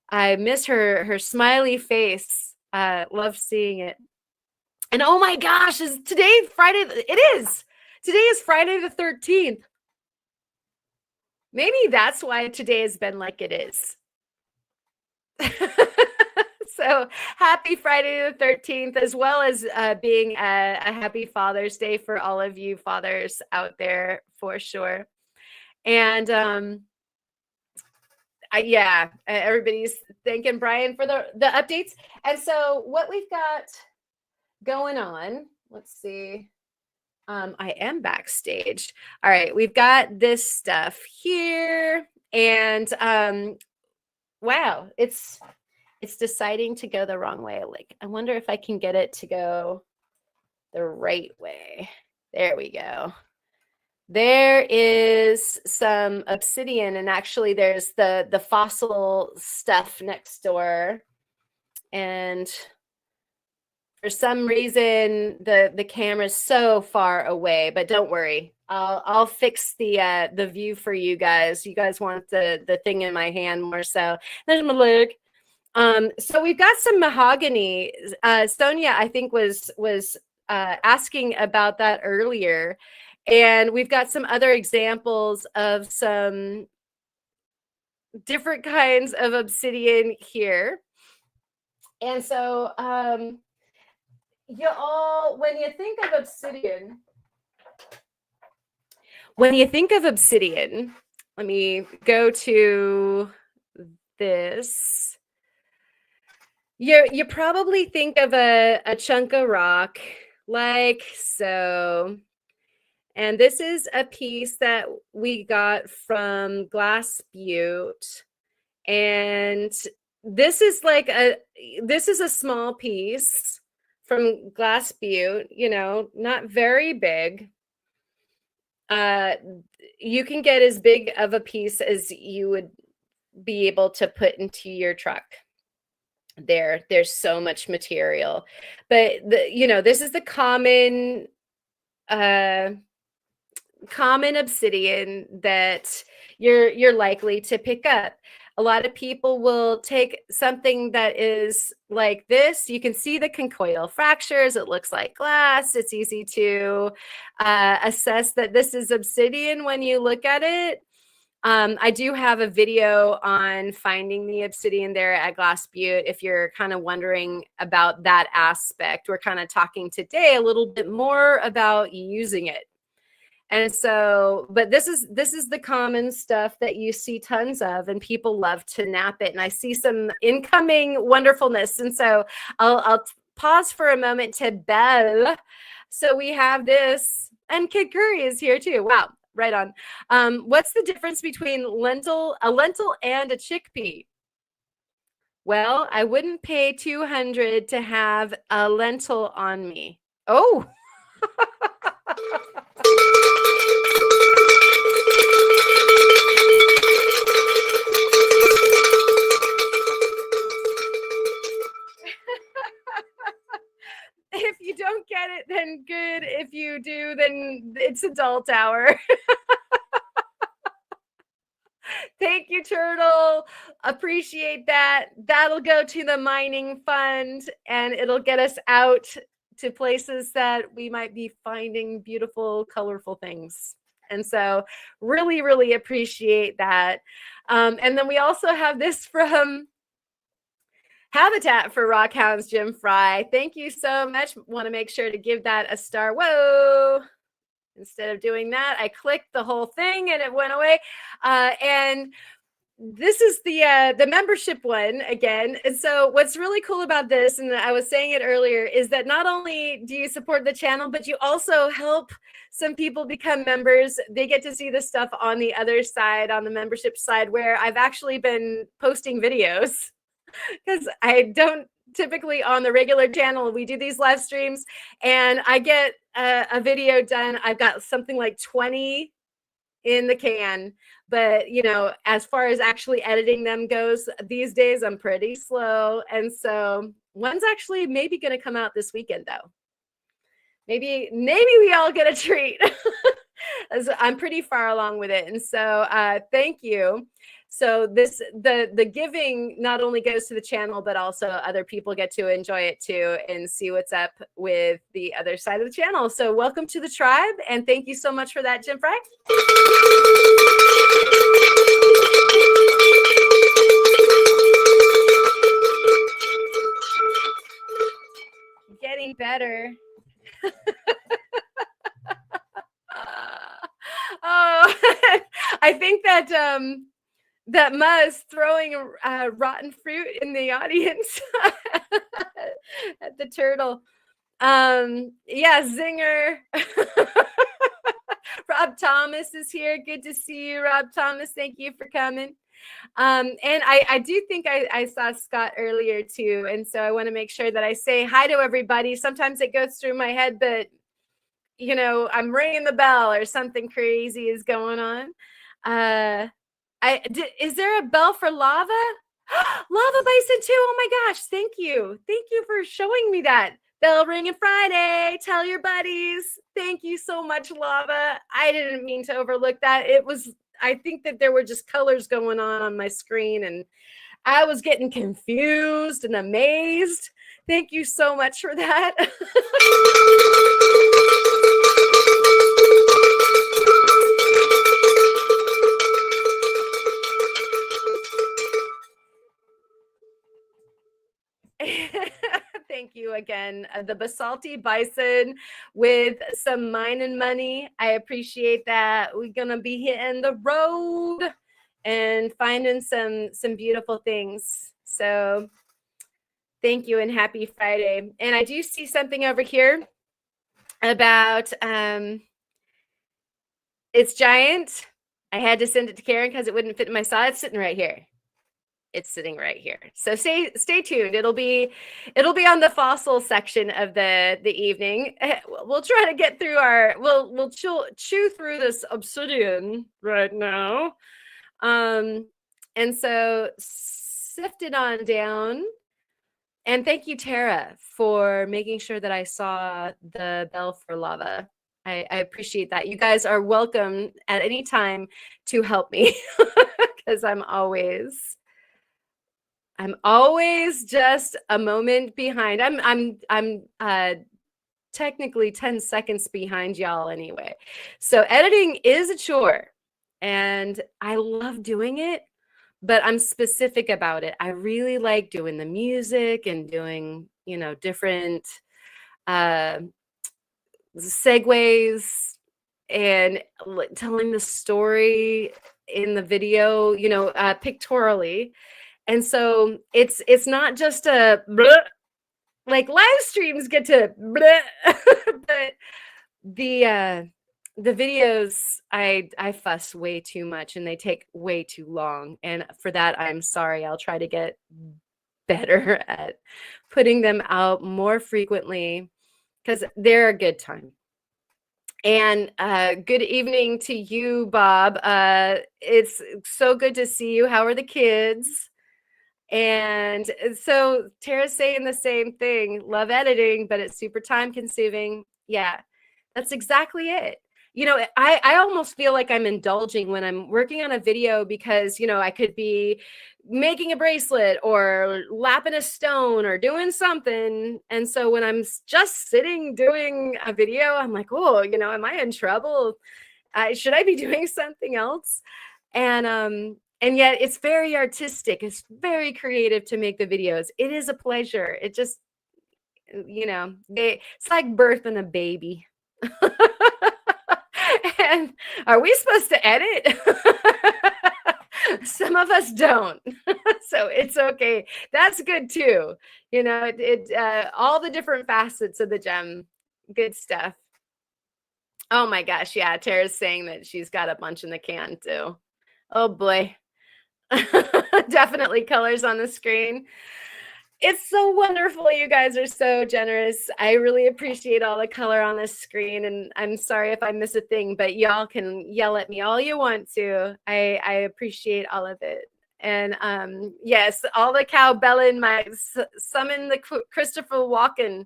I miss her smiley face. Love seeing it. And oh my gosh, is today Friday? It is. Today is Friday the 13th. Maybe that's why today has been like it is. So happy Friday the 13th, as well as being a happy Father's Day for all of you fathers out there, for sure. And Yeah, everybody's thanking Brian for the updates. And so what we've got going on, let's see. I am backstage. All right, we've got this stuff here, and wow, it's deciding to go the wrong way. Like, I wonder if I can get it to go the right way. There we go. There is some obsidian, and actually there's the fossil stuff next door. And for some reason the camera's so far away, but don't worry. I'll fix the view for you guys. You guys want the thing in my hand more so. There's my leg. So we've got some mahogany. Sonia, I think, was asking about that earlier. And we've got some other examples of some different kinds of obsidian here. And so you all, when you think of obsidian, let me go to this. You probably think of a chunk of rock like so. And this is a piece that we got from Glass Butte. And this is a small piece from Glass Butte, not very big. You can get as big of a piece as you would be able to put into your truck. There's so much material. But this is the common obsidian that you're likely to pick up. A lot of people will take something that is like this. You can see the conchoidal fractures. It looks like glass. It's easy to assess that this is obsidian when you look at it. I do have a video on finding the obsidian there at Glass Butte. If you're kind of wondering about that aspect, we're kind of talking today a little bit more about using it. And so, but this is the common stuff that you see tons of, and people love to nap it. And I see some incoming wonderfulness. And so I'll pause for a moment to Belle. So we have this, and Kid Curry is here too. Wow, right on. What's the difference between a lentil and a chickpea? Well, I wouldn't pay $200 to have a lentil on me. Oh. If you don't get it, then good. If you do, then it's adult hour. Thank you, Turtle. Appreciate that. That'll go to the mining fund, and it'll get us out to places that we might be finding beautiful, colorful things. And so really, really appreciate that. And then we also have this from Habitat for Rockhounds, Jim Fry. Thank you so much. Want to make sure to give that a star. Whoa. Instead of doing that, I clicked the whole thing and it went away. And this is the membership one again. And so what's really cool about this, and I was saying it earlier, is that not only do you support the channel, but you also help some people become members. They get to see the stuff on the other side, on the membership side, where I've actually been posting videos because I don't typically on the regular channel. We do these live streams and I get a video done. I've got something like 20 in the can, but as far as actually editing them goes, these days I'm pretty slow. And so one's actually maybe going to come out this weekend though. Maybe we all get a treat. I'm pretty far along with it. And so thank you. So the giving not only goes to the channel, but also other people get to enjoy it too and see what's up with the other side of the channel. So welcome to the tribe, and thank you so much for that, Jim Fry. Getting better. Oh, I think that that Muzz throwing rotten fruit in the audience at the turtle. Yeah, Zinger. Rob Thomas is here. Good to see you, Rob Thomas. Thank you for coming. And I do think I saw Scott earlier too. And so I want to make sure that I say hi to everybody. Sometimes it goes through my head, but I'm ringing the bell or something crazy is going on. Is there a bell for lava? Lava Bison too. Oh my gosh. Thank you. Thank you for showing me that. Bell ringing Friday. Tell your buddies. Thank you so much, Lava. I didn't mean to overlook that. I think that there were just colors going on my screen and I was getting confused and amazed. Thank you so much for that. Thank you again. The Basalti Bison with some mining money. I appreciate that. We're going to be hitting the road and finding some beautiful things. So thank you and happy Friday. And I do see something over here about it's giant. I had to send it to Karen because it wouldn't fit in my saw. It's sitting right here. It's sitting right here. So stay tuned. It'll be on the fossil section of the evening. We'll try to get through we'll chew through this obsidian right now. And so sift it on down. And thank you, Tara, for making sure that I saw the bell for lava. I appreciate that. You guys are welcome at any time to help me because I'm always just a moment behind. I'm technically 10 seconds behind y'all anyway. So editing is a chore and I love doing it, but I'm specific about it. I really like doing the music and doing, different segues and telling the story in the video, pictorially. And so it's not just a bleh, like live streams get to bleh, but the videos I fuss way too much and they take way too long. And for that, I'm sorry. I'll try to get better at putting them out more frequently because they're a good time. And good evening to you, Bob. It's so good to see you. How are the kids? And so Tara's saying the same thing. Love editing, but it's super time consuming. Yeah, that's exactly it. I almost feel like I'm indulging when I'm working on a video because, I could be making a bracelet or lapping a stone or doing something. And so when I'm just sitting doing a video, I'm like, oh, am I in trouble? Should I be doing something else? And yet it's very artistic. It's very creative to make the videos. It is a pleasure. It just, it's like birthing a baby. And are we supposed to edit? Some of us don't. So it's okay. That's good too. All the different facets of the gem. Good stuff. Oh my gosh. Yeah. Tara's saying that she's got a bunch in the can too. Oh boy. Definitely colors on the screen. It's so wonderful. You guys are so generous. I really appreciate all the color on the screen. And I'm sorry if I miss a thing, but y'all can yell at me all you want to. I appreciate all of it. And yes, all the cowbellin, summon the Christopher Walken.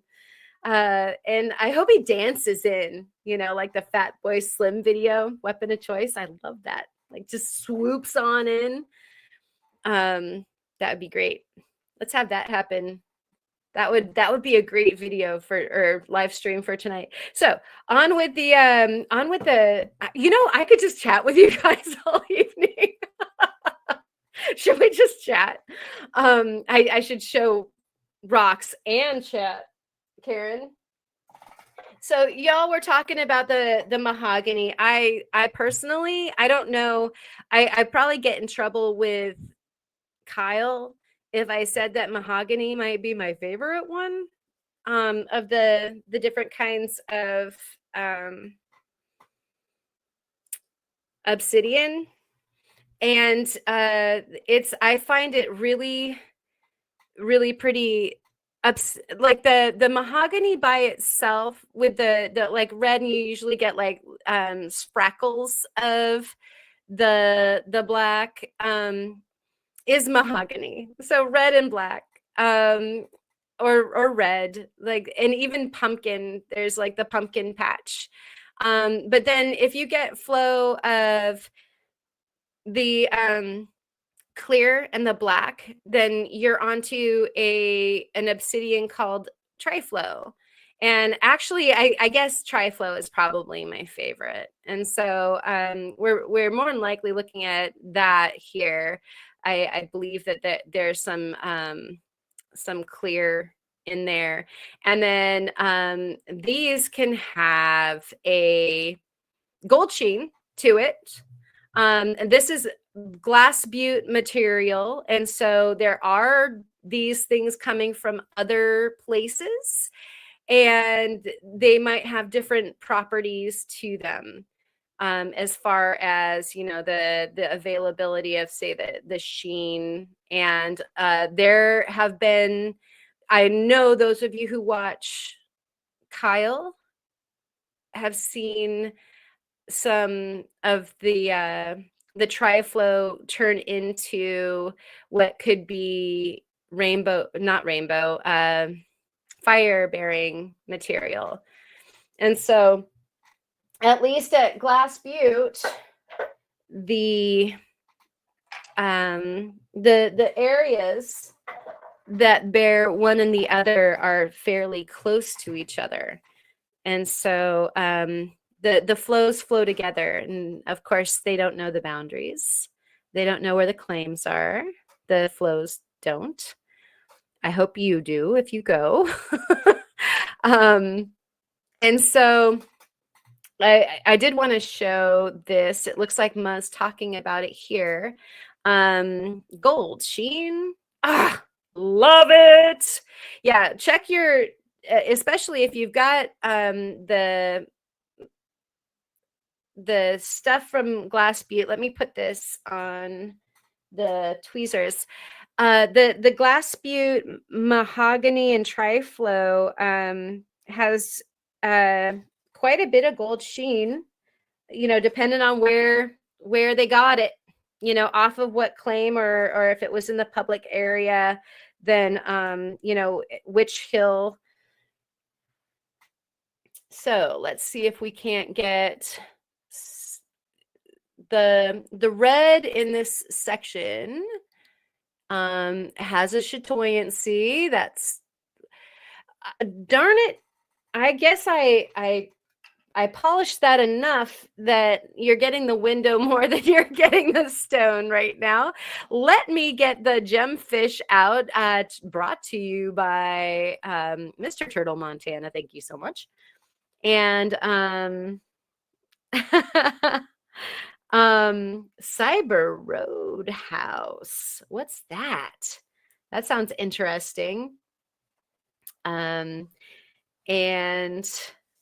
And I hope he dances in, like the Fat Boy Slim video, Weapon of Choice. I love that. Like just swoops on in. That would be great. Let's have that happen. That would be a great video or live stream for tonight. So on with the I could just chat with you guys all evening. Should we just chat? I should show rocks and chat, Karen. So y'all were talking about the mahogany. I personally, I don't know. I probably get in trouble with Kyle if I said that mahogany might be my favorite one of the different kinds of obsidian. And it's, I find it really, really pretty like the mahogany by itself with the like red, and you usually get like sprackles of the black is mahogany. So red and black, um or red, like, and even pumpkin, there's like the pumpkin patch. But then if you get flow of the clear and the black, then you're onto an obsidian called triflow. And actually, I guess triflow is probably my favorite. And so we're more than likely looking at that here. I believe that there's some clear in there. And then these can have a gold sheen to it. And this is glass butte material. And so there are these things coming from other places, and they might have different properties to them. As far as, you know, the availability of, say, the sheen. And there have been, I know those of you who watch Kyle have seen some of the triflow turn into what could be not rainbow, fire bearing material. And so at least at Glass Butte, the areas that bear one and the other are fairly close to each other. And so the flows flow together. And of course, they don't know the boundaries. They don't know where the claims are. The flows don't. I hope you do if you go. And so I did want to show this. It looks like Ma's talking about it here. Gold sheen. Ah, love it. Yeah, check your, especially if you've got the stuff from Glass Butte. Let me put this on the tweezers. The Glass Butte mahogany and triflow has quite a bit of gold sheen, you know, depending on where they got it, you know, off of what claim, or if it was in the public area, then you know, which hill. So let's see if we can't get the red in this section has a chatoyancy. That's darn it. I guess I polished that enough that you're getting the window more than you're getting the stone right now. Let me get the gemfish out. Brought to you by Mr. Turtle Montana. Thank you so much. And Cyber Roadhouse. What's that? That sounds interesting. And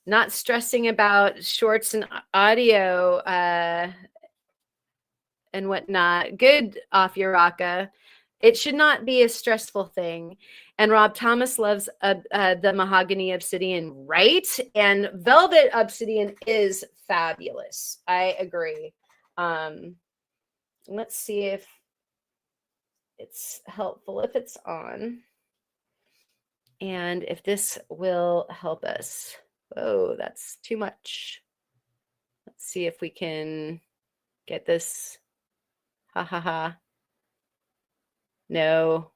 not stressing about shorts and audio and whatnot. Good, Off Your Rocka. It should not be a stressful thing. And Rob Thomas loves the mahogany obsidian, right? And velvet obsidian is fabulous. I agree. Let's see if it's helpful, if it's on, and if this will help us. Oh, that's too much. Let's see if we can get this. Ha ha ha. No,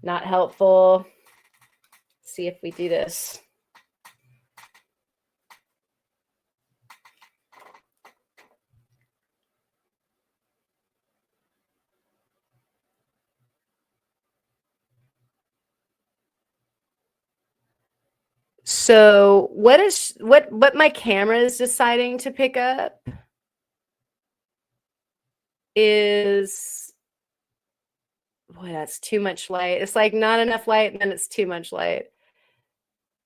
not helpful. Let's see if we do this. So what my camera is deciding to pick up is, boy, that's too much light. It's like not enough light, and then it's too much light.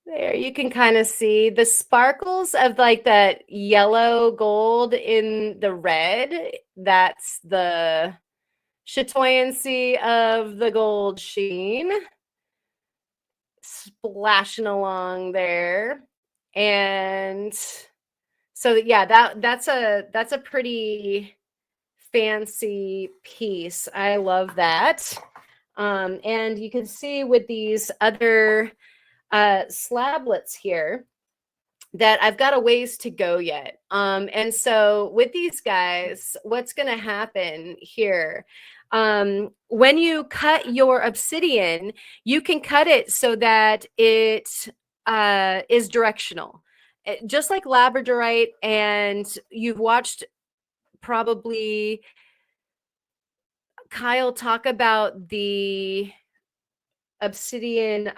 There, you can kind of see the sparkles of like that yellow gold in the red. That's the chatoyancy of the gold sheen splashing along there. And so yeah, that's a pretty fancy piece. I love that. And you can see with these other slablets here that I've got a ways to go yet. And so with these guys, what's going to happen here? When you cut your obsidian, you can cut it so that it is directional. Just like labradorite, and you've watched probably Kyle talk about the obsidian,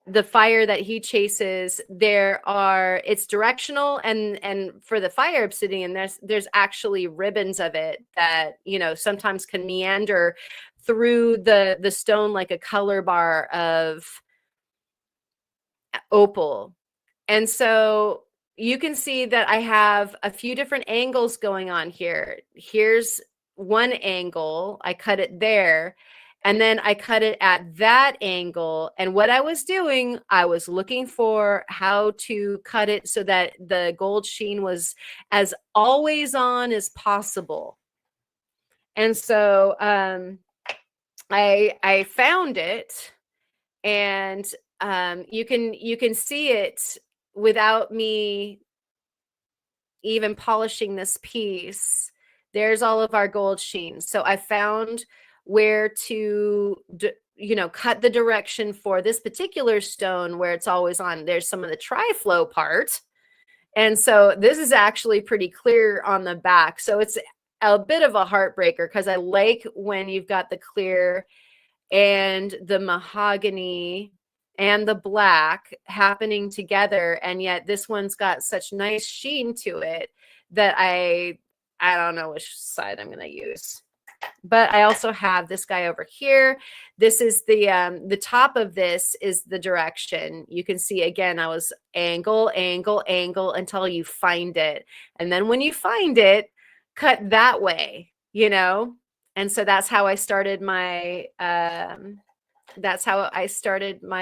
the fire that he chases. It's directional, and for the fire obsidian, there's actually ribbons of it that, you know, sometimes can meander through the stone like a color bar of opal. And so you can see that I have a few different angles going on here. Here's one angle, I cut it there, and then I cut it at that angle. And what I was doing, I was looking for how to cut it so that the gold sheen was as always on as possible. And so I found it, and you can see it without me even polishing this piece. There's all of our gold sheen. So I found where to, you know, cut the direction for this particular stone where it's always on. There's some of the tri-flow part. And so this is actually pretty clear on the back. So it's a bit of a heartbreaker because I like when you've got the clear and the mahogany and the black happening together, and yet this one's got such nice sheen to it that I don't know which side I'm going to use. But I also have this guy over here. This is the top of this is the direction. You can see again, I was angle, angle, angle until you find it. And then when you find it, cut that way, you know? And so that's how I started my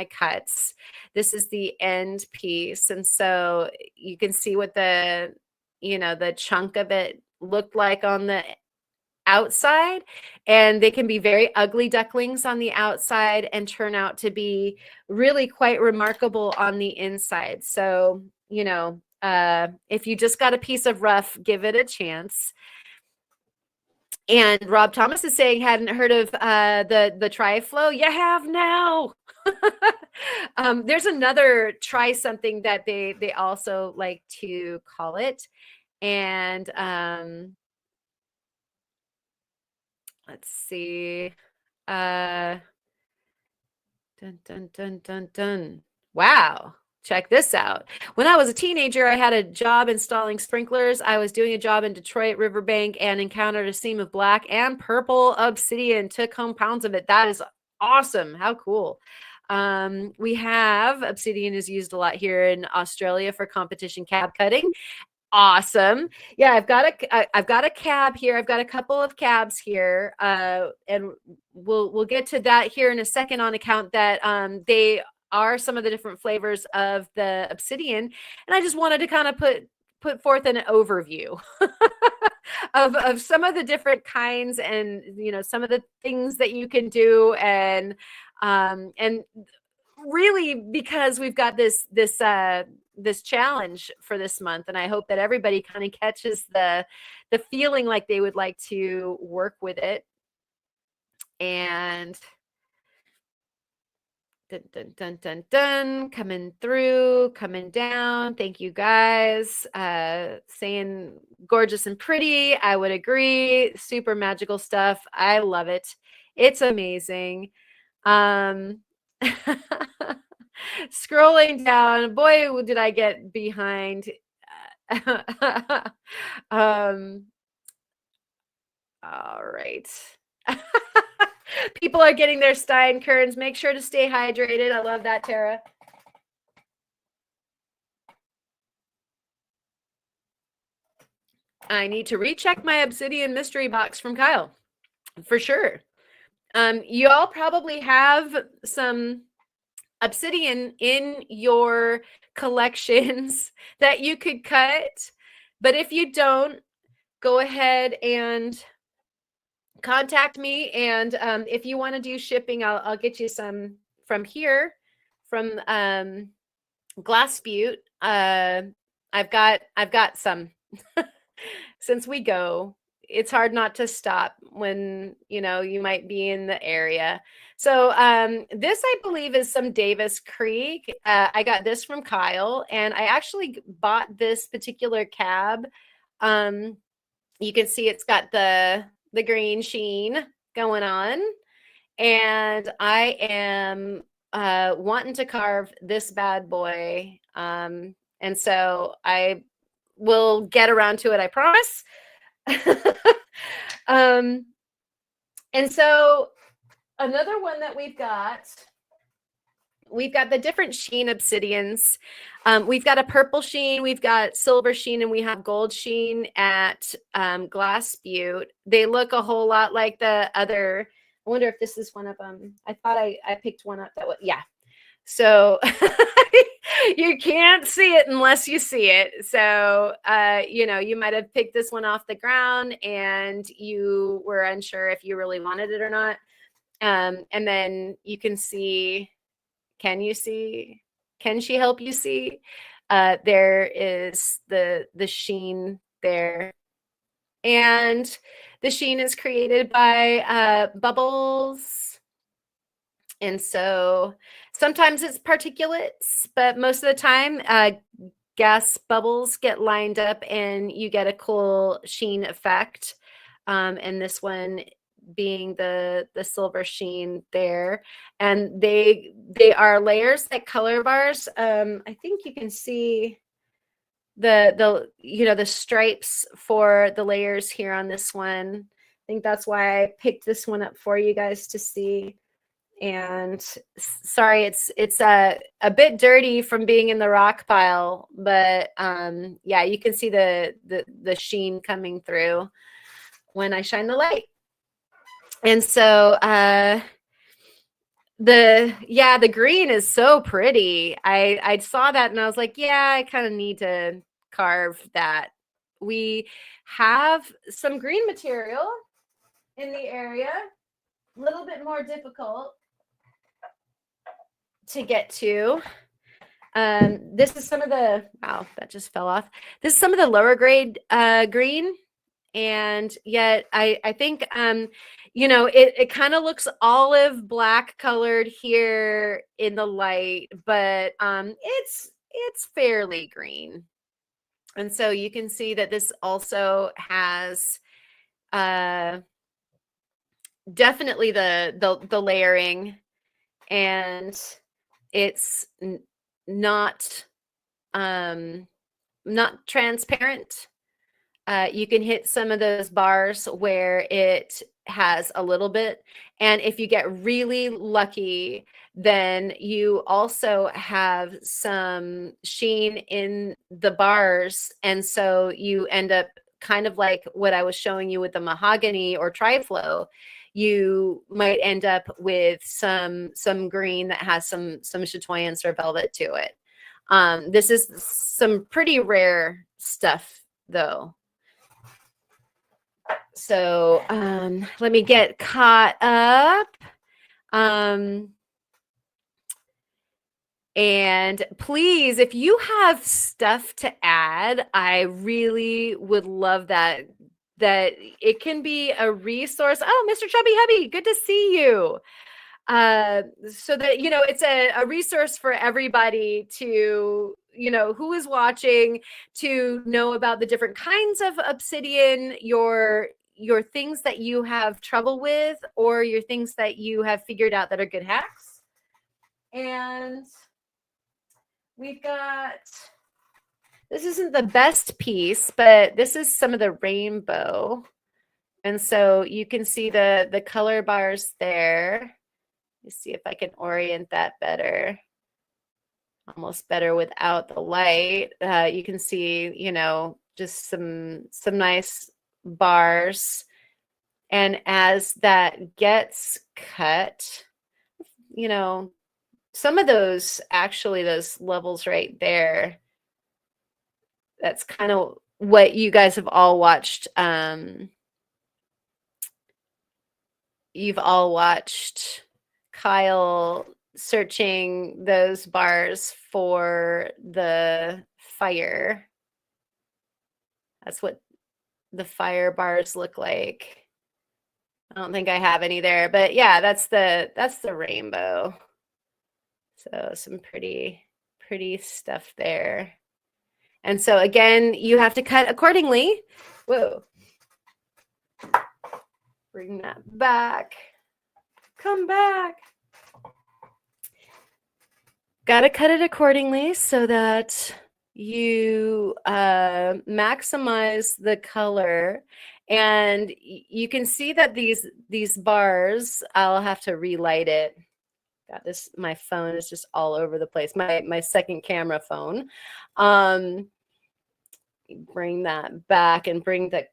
cuts. This is the end piece. And so you can see what the, you know, the chunk of it looked like on the outside, and they can be very ugly ducklings on the outside and turn out to be really quite remarkable on the inside. So, you know, if you just got a piece of rough, give it a chance. And Rob Thomas is saying, hadn't heard of the tri-flow. You have now. There's another try something that they also like to call it. And let's see. Dun, dun, dun, dun, dun. Wow. Check this out. When I was a teenager, I had a job installing sprinklers. I was doing a job in Detroit Riverbank and encountered a seam of black and purple obsidian. Took home pounds of it. That is awesome. How cool. We have obsidian is used a lot here in Australia for competition cab cutting. Awesome. Yeah, I've got a cab here. I've got a couple of cabs here, and we'll get to that here in a second on account that they are some of the different flavors of the obsidian, and I just wanted to kind of put forth an overview of some of the different kinds, and you know, some of the things that you can do, and really because we've got this challenge for this month, and I hope that everybody kind of catches the feeling like they would like to work with it. And dun, dun, dun, dun, dun, coming through, coming down. Thank you guys. Saying gorgeous and pretty. I would agree. Super magical stuff. I love it. It's amazing. Scrolling down, boy, did I get behind. um, all right. People are getting their Steinkerns. Make sure to stay hydrated. I love that, Tara. I need to recheck my Obsidian mystery box from Kyle, for sure. You all probably have some Obsidian in your collections that you could cut, but if you don't, go ahead and contact me. And if you want to do shipping, I'll get you some from here, from Glass Butte. I've got some. Since we go, it's hard not to stop when you might be in the area. So this, I believe, is some Davis Creek. I got this from Kyle, and I actually bought this particular cab. You can see it's got the green sheen going on, and I am wanting to carve this bad boy. And so I will get around to it, I promise. And so another one that we've got the different sheen obsidians. We've got a purple sheen, we've got silver sheen, and we have gold sheen at Glass Butte. They look a whole lot like the other. I wonder if this is one of them. I thought I picked one up that was, yeah. So you can't see it unless you see it. So, you might have picked this one off the ground and you were unsure if you really wanted it or not. And then you can see, can you see? Can she help you see? There is the sheen there. And the sheen is created by bubbles. And so sometimes it's particulates, but most of the time gas bubbles get lined up and you get a cool sheen effect. And this one being the silver sheen there. And they are layers like color bars. I think you can see the stripes for the layers here on this one. I think that's why I picked this one up for you guys to see. And sorry, it's a bit dirty from being in the rock pile, but yeah, you can see the sheen coming through when I shine the light. And so the green is so pretty. I saw that and I was like, yeah, I kind of need to carve that. We have some green material in the area, a little bit more difficult to get to. This is some of the, wow, that just fell off. This is some of the lower grade green. And yet I think, it kind of looks olive black colored here in the light, but it's fairly green. And so you can see that this also has definitely the layering, and it's not transparent. You can hit some of those bars where it has a little bit. And if you get really lucky, then you also have some sheen in the bars. And so you end up kind of like what I was showing you with the mahogany or triflow. You might end up with some green that has some chatoyance or velvet to it. This is some pretty rare stuff, though. So let me get caught up. And please, if you have stuff to add, I really would love that it can be a resource. Oh, Mr. Chubby Hubby, good to see you. So that, it's a resource for everybody to, who is watching, to know about the different kinds of obsidian, your things that you have trouble with, or your things that you have figured out that are good hacks. And we've got, this isn't the best piece, but this is some of the rainbow. And so you can see the color bars there. Let me see if I can orient that better. Almost better without the light. You can see, you know, just some nice bars. And as that gets cut, you know, some of those, actually those levels right there, that's kind of what you guys have all watched. You've all watched Kyle searching those bars for the fire. That's what the fire bars look like. I don't think I have any there, but yeah, that's the rainbow. So some pretty stuff there. And so again, you have to cut accordingly. Whoa. Bring that back. Come back. Got to cut it accordingly so that you maximize the color. And you can see that these bars, I'll have to relight it. Got this, my phone is just all over the place. My second camera phone. Bring that back and bring the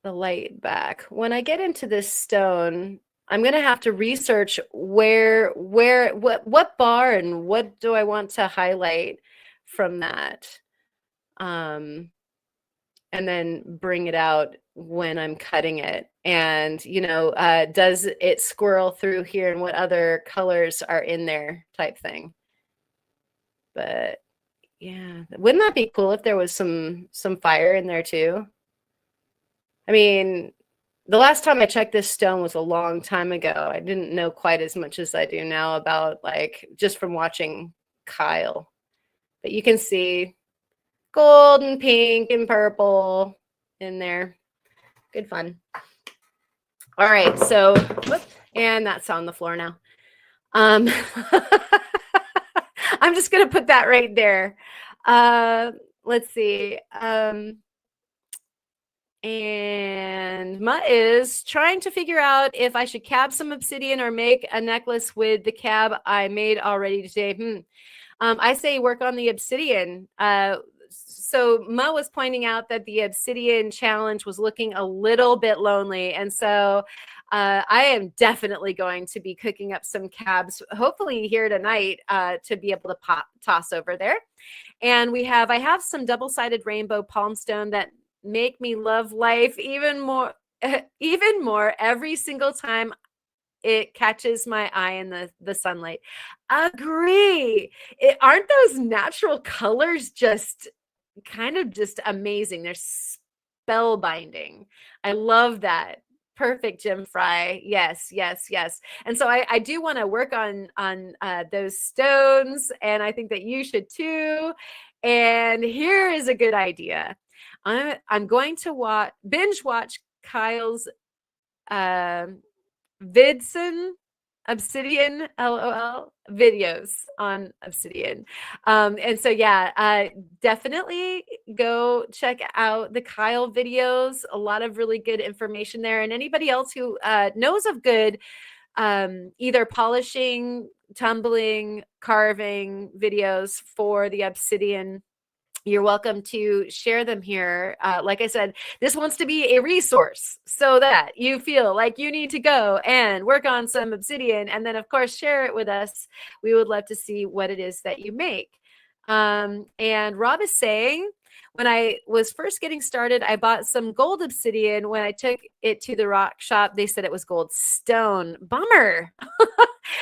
light back. When I get into this stone, I'm going to have to research what bar and what do I want to highlight from that. And then bring it out when I'm cutting it. And, you know, does it squirrel through here and what other colors are in there type thing. But yeah, wouldn't that be cool if there was some fire in there too? I mean, the last time I checked this stone was a long time ago. I didn't know quite as much as I do now about, like, just from watching Kyle. But you can see gold and pink and purple in there. Good fun. All right, so, whoop, and that's on the floor now. I'm just going to put that right there. Let's see. And Mutt is trying to figure out if I should cab some obsidian or make a necklace with the cab I made already today. I say work on the obsidian. So Mutt was pointing out that the obsidian challenge was looking a little bit lonely. And so I am definitely going to be cooking up some cabs, hopefully here tonight, to be able to toss over there. And I have some double-sided rainbow palmstone that make me love life even more every single time it catches my eye in the sunlight. Agree. Aren't those natural colors just kind of just amazing? They're spellbinding. I love that. Perfect, Jim Fry. Yes, yes, yes. And so I do want to work on those stones, and I think that you should too. And here is a good idea. I'm going to binge watch Kyle's Vidson Obsidian LOL videos on Obsidian. And so yeah, definitely go check out the Kyle videos. A lot of really good information there. And anybody else who knows of good either polishing, tumbling, carving videos for the Obsidian, you're welcome to share them here. Like I said, this wants to be a resource so that you feel like you need to go and work on some obsidian, and then of course share it with us. We would love to see what it is that you make. And Rob is saying, when I was first getting started, I bought some gold obsidian. When I took it to the rock shop, they said it was gold stone. Bummer.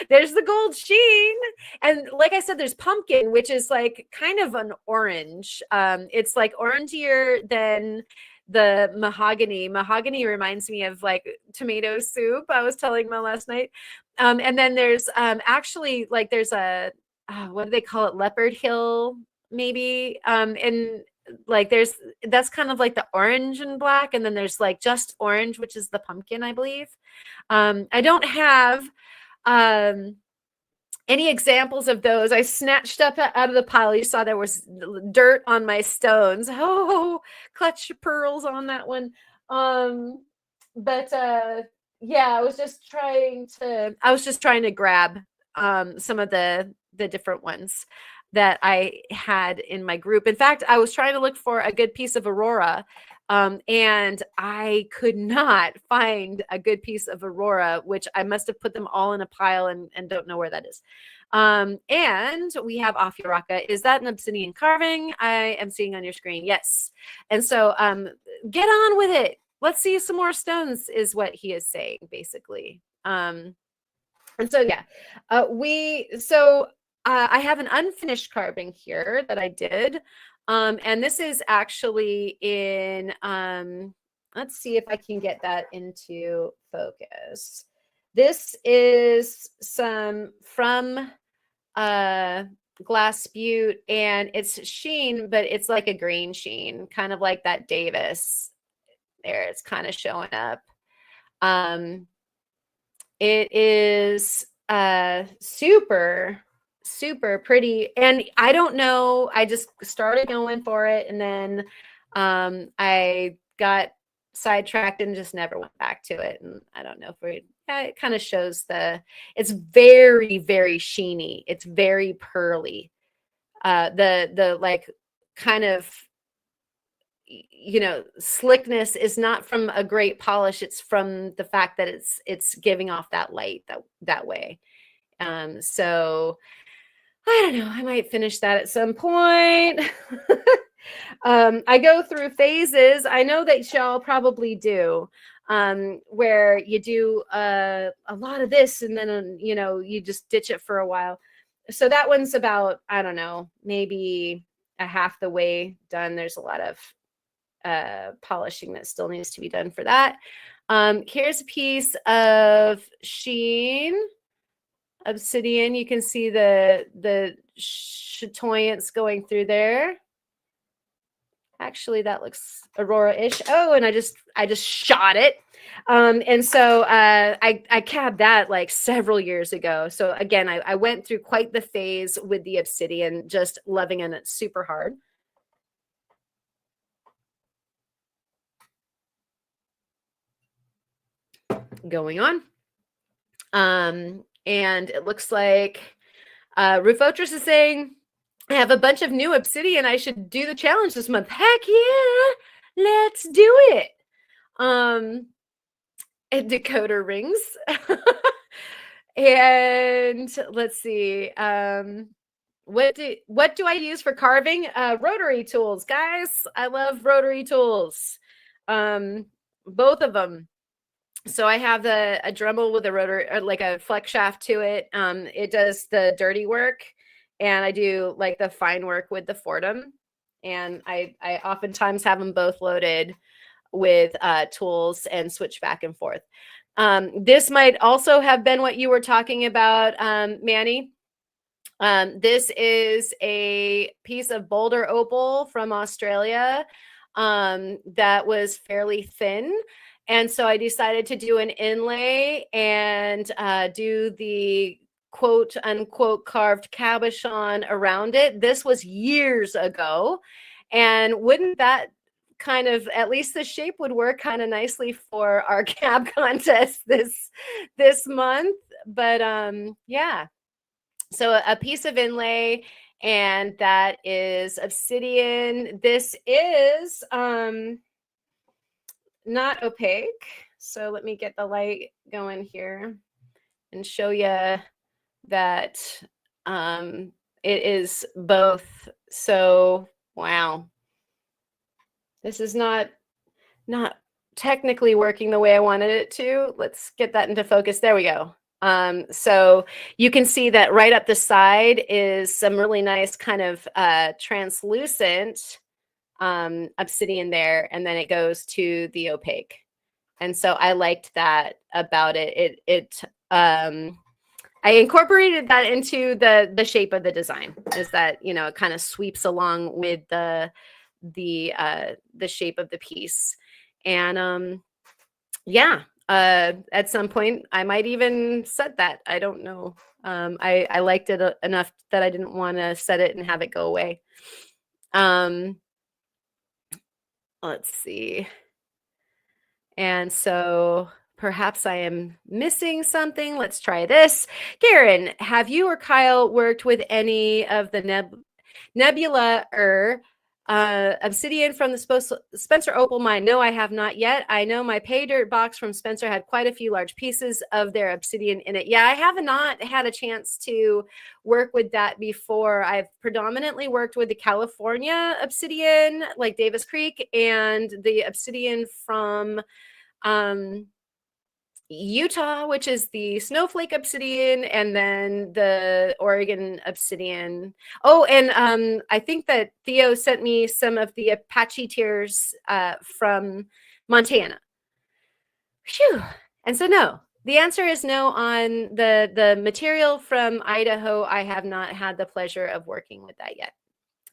There's the gold sheen. And like I said, there's pumpkin, which is like kind of an orange. It's like orangier than the mahogany. Mahogany reminds me of like tomato soup. I was telling Mel last night. And then there's actually like there's a, what do they call it? Leopard Hill, maybe. And like that's kind of like the orange and black. And then there's like just orange, which is the pumpkin, I believe. I don't have Any examples of those? I snatched up out of the pile. You saw there was dirt on my stones. Oh, clutch your pearls on that one. But yeah, I was just trying to grab some of the different ones that I had in my group. In fact, I was trying to look for a good piece of Aurora. And I could not find a good piece of Aurora, which I must have put them all in a pile and don't know where that is. And we have Ophiuraka. Is that an obsidian carving? I am seeing on your screen. Yes. And so get on with it. Let's see some more stones is what he is saying, basically. And so, yeah, I have an unfinished carving here that I did. And this is actually in, let's see if I can get that into focus. This is some from Glass Butte, and it's sheen, but it's like a green sheen, kind of like that Davis. There, it's kind of showing up. It is super pretty, and I don't know, I just started going for it, and then I got sidetracked and just never went back to it. And I don't know if it kind of shows it's very sheeny, it's very pearly, the like kind of, you know, slickness is not from a great polish. It's from the fact that it's giving off that light that way. So I don't know, I might finish that at some point. I go through phases. I know that y'all probably do, where you do a lot of this and then, you know, you just ditch it for a while. So that one's about, I don't know, maybe a half the way done. There's a lot of polishing that still needs to be done for that. Here's a piece of sheen obsidian. You can see the chatoyance going through there. Actually, that looks Aurora-ish. Oh, and I just shot it. And so I cabbed that like several years ago. So again, I went through quite the phase with the obsidian, just loving it super hard. Going on. And it looks like Rufotress is saying, I have a bunch of new obsidian. I should do the challenge this month. Heck yeah, let's do it. And decoder rings. And let's see. What do I use for carving? Rotary tools, guys. I love rotary tools. Both of them. So I have a Dremel with a rotor, like a flex shaft to it. It does the dirty work, and I do like the fine work with the Fordham. And I oftentimes have them both loaded with tools and switch back and forth. This might also have been what you were talking about, Manny. This is a piece of boulder opal from Australia that was fairly thin. And so I decided to do an inlay and do the quote unquote carved cabochon around it. This was years ago. And wouldn't that kind of, at least the shape would work kind of nicely for our cab contest this month. But yeah, so a piece of inlay, and that is obsidian. This is not opaque. So let me get the light going here and show you that it is both. So, wow. This is not technically working the way I wanted it to. Let's get that into focus. There we go. So you can see that right up the side is some really nice kind of translucent obsidian there, and then it goes to the opaque. And so I liked that about it. I incorporated that into the shape of the design, is that, you know, it kind of sweeps along with the shape of the piece. And yeah, at some point I might even set that. I don't know. I liked it enough that I didn't want to set it and have it go away. Let's see. And so perhaps I am missing something. Let's try this. Karen, have you or Kyle worked with any of the Nebula or Obsidian from the Spencer Opal mine? No, I have not yet. I know my pay dirt box from Spencer had quite a few large pieces of their Obsidian in it. Yeah, I have not had a chance to work with that before. I've predominantly worked with the California Obsidian, like Davis Creek, and the Obsidian from Utah, which is the Snowflake Obsidian, and then the Oregon Obsidian. Oh, and I think that Theo sent me some of the Apache tears from Montana. Phew. And so no, the answer is no on the material from Idaho. I have not had the pleasure of working with that yet.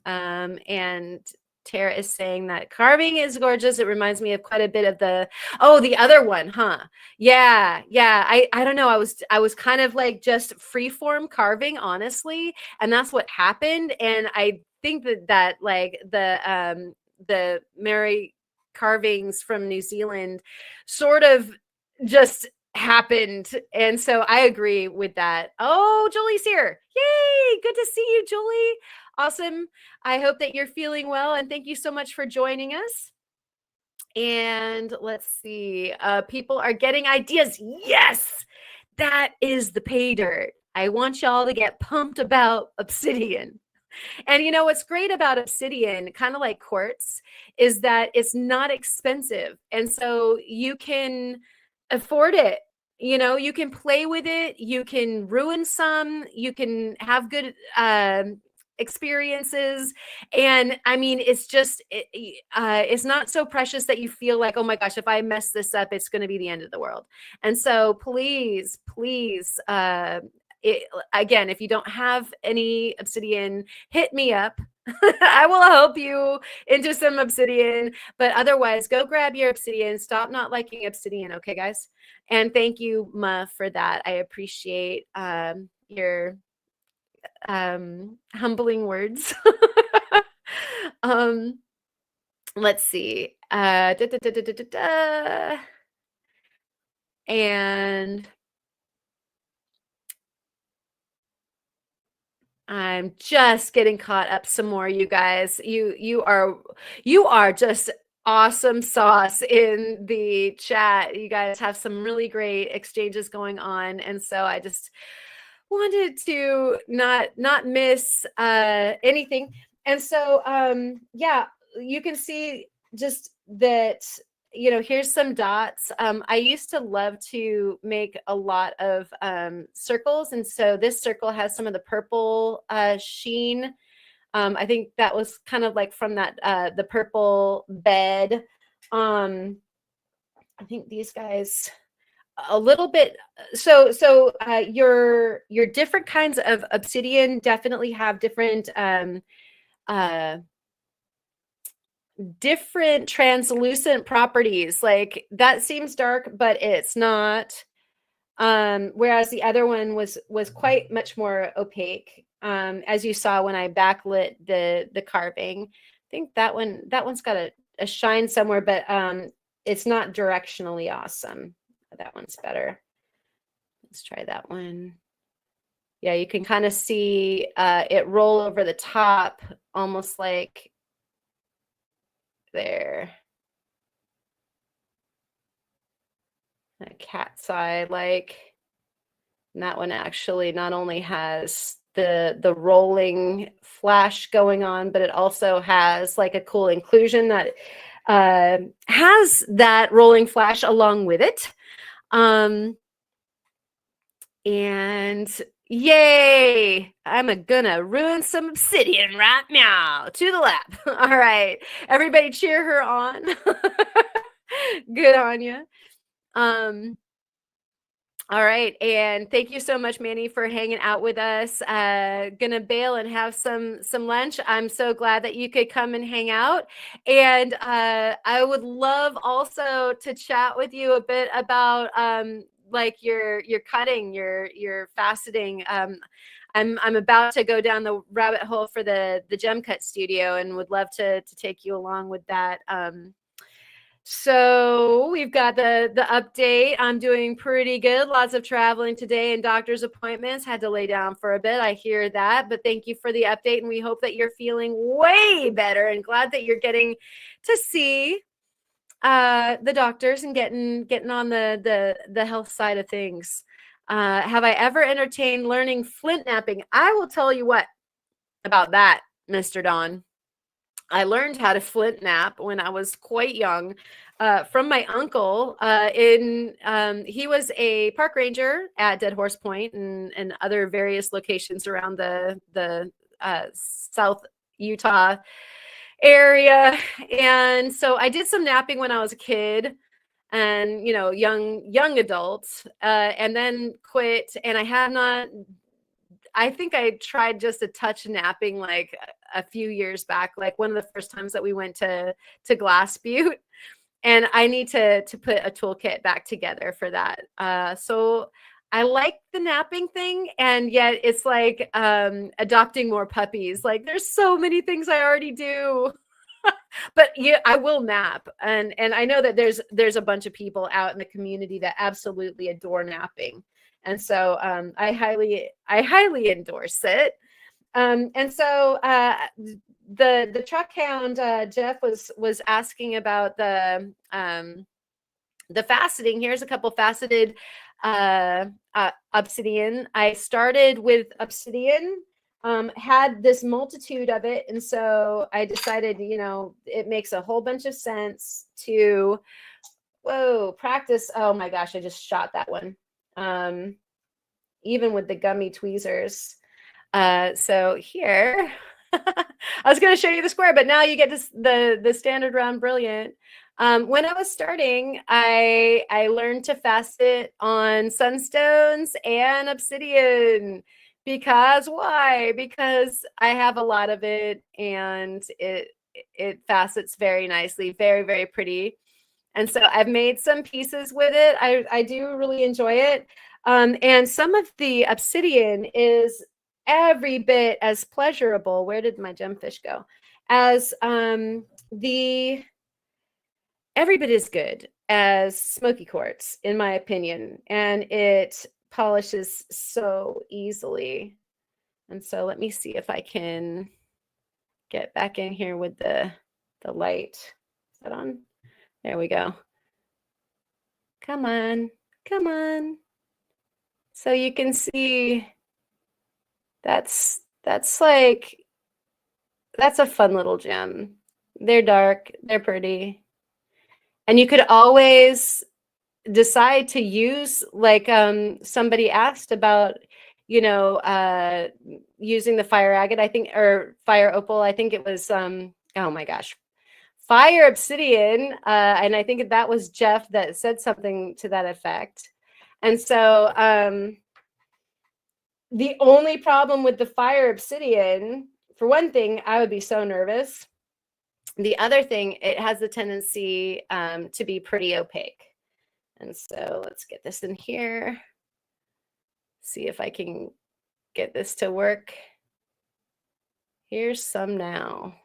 And Tara is saying that carving is gorgeous. It reminds me of quite a bit of the other one, huh? Yeah. I don't know. I was kind of like just freeform carving, honestly, and that's what happened. And I think that like the Mary carvings from New Zealand sort of just happened. And so I agree with that. Oh, Julie's here. Yay! Good to see you, Julie. Awesome. I hope that you're feeling well, and thank you so much for joining us. And let's see. People are getting ideas. Yes, that is the pay dirt. I want y'all to get pumped about Obsidian. And you know what's great about Obsidian, kind of like quartz, is that it's not expensive. And so you can afford it. You know, you can play with it. You can ruin some. You can have good experiences. And I mean, it's just, it's not so precious that you feel like, oh my gosh, if I mess this up, it's going to be the end of the world. And so please, again, if you don't have any Obsidian, hit me up. I will help you into some Obsidian, but otherwise go grab your Obsidian. Stop not liking Obsidian. Okay, guys. And thank you, Ma, for that. I appreciate your humbling words. Let's see. And I'm just getting caught up some more, you guys. You are just awesome sauce in the chat. You guys have some really great exchanges going on, and so I just wanted to not miss anything. And so yeah, you can see just that, you know, here's some dots. I used to love to make a lot of circles, and so this circle has some of the purple sheen. I think that was kind of like from that the purple bed. I think these guys a little bit. So your different kinds of Obsidian definitely have different different translucent properties. Like that seems dark, but it's not. Whereas the other one was quite much more opaque. As you saw when I backlit the carving. I think that one's got a shine somewhere, but it's not directionally awesome. That one's better. Let's try that one. Yeah, you can kind of see it roll over the top, almost like there. A cat's eye, like. And that one actually not only has the rolling flash going on, but it also has like a cool inclusion that has that rolling flash along with it. And yay, I'm gonna ruin some Obsidian right now. To the lap. All right, everybody cheer her on. Good on you. All right, and thank you so much, Manny, for hanging out with us. Gonna bail and have some lunch. I'm so glad that you could come and hang out, and I would love also to chat with you a bit about like you're cutting, you're faceting. I'm about to go down the rabbit hole for the gem cut studio, and would love to take you along with that. So we've got the update. I'm doing pretty good. Lots of traveling today and doctor's appointments. Had to lay down for a bit. I hear that, but thank you for the update, and we hope that you're feeling way better, and glad that you're getting to see the doctors and getting on the health side of things. Have I ever entertained learning flint napping? I will tell you what about that, Mr. Don. I learned how to flint nap when I was quite young from my uncle. He was a park ranger at Dead Horse Point and other various locations around the South Utah area. And so I did some napping when I was a kid, and young adults, and then quit. And I think I tried just a touch napping like a few years back, like one of the first times that we went to Glass Butte, and I need to put a toolkit back together for that. So I like the napping thing, and yet it's like adopting more puppies. Like there's so many things I already do. But yeah, I will nap, and I know that there's a bunch of people out in the community that absolutely adore napping, and so I highly endorse it. And so the truck hound Jeff was asking about the faceting. Here's a couple faceted Obsidian. I started with Obsidian. Had this multitude of it, and so I decided, it makes a whole bunch of sense to practice. Oh my gosh, I just shot that one. Even with the gummy tweezers. So here, I was going to show you the square, but now you get the standard round brilliant. When I was starting, I learned to facet on sunstones and Obsidian. Because why? Because I have a lot of it, and it facets very nicely, very, very pretty. And so I've made some pieces with it. I do really enjoy it. And some of the Obsidian is every bit as pleasurable. Where did my gemfish go? As every bit as good as smoky quartz, in my opinion. And it polishes so easily. And so let me see if I can get back in here with the light. Is that on? There we go. Come on. So you can see that's a fun little gem. They're dark, they're pretty. And you could always decide to use, like somebody asked about, using the fire agate, I think, or fire opal. I think it was oh my gosh, fire obsidian, and I think that was Jeff that said something to that effect. And so the only problem with the fire obsidian, for one thing, I would be so nervous. The other thing, it has the tendency to be pretty opaque. And so let's get this in here. See if I can get this to work. Here's some now.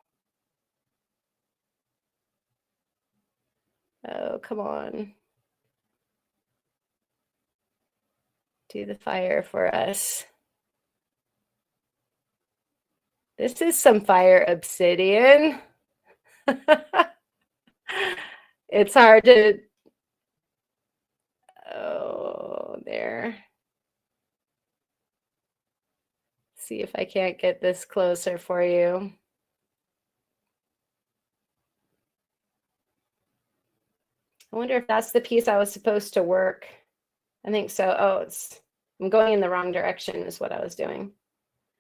Oh, come on. Do the fire for us. This is some fire obsidian. It's hard to, oh, there. See if I can't get this closer for you. I wonder if that's the piece I was supposed to work. I think so. Oh, I'm going in the wrong direction is what I was doing.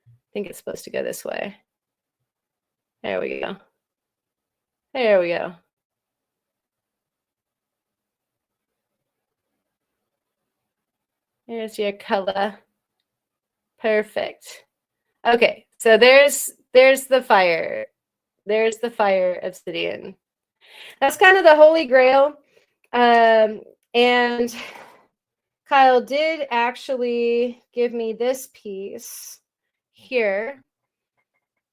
I think it's supposed to go this way. There we go. There we go. There's your color. Perfect. Okay, so there's the fire. There's the fire obsidian. That's kind of the holy grail. And Kyle did actually give me this piece here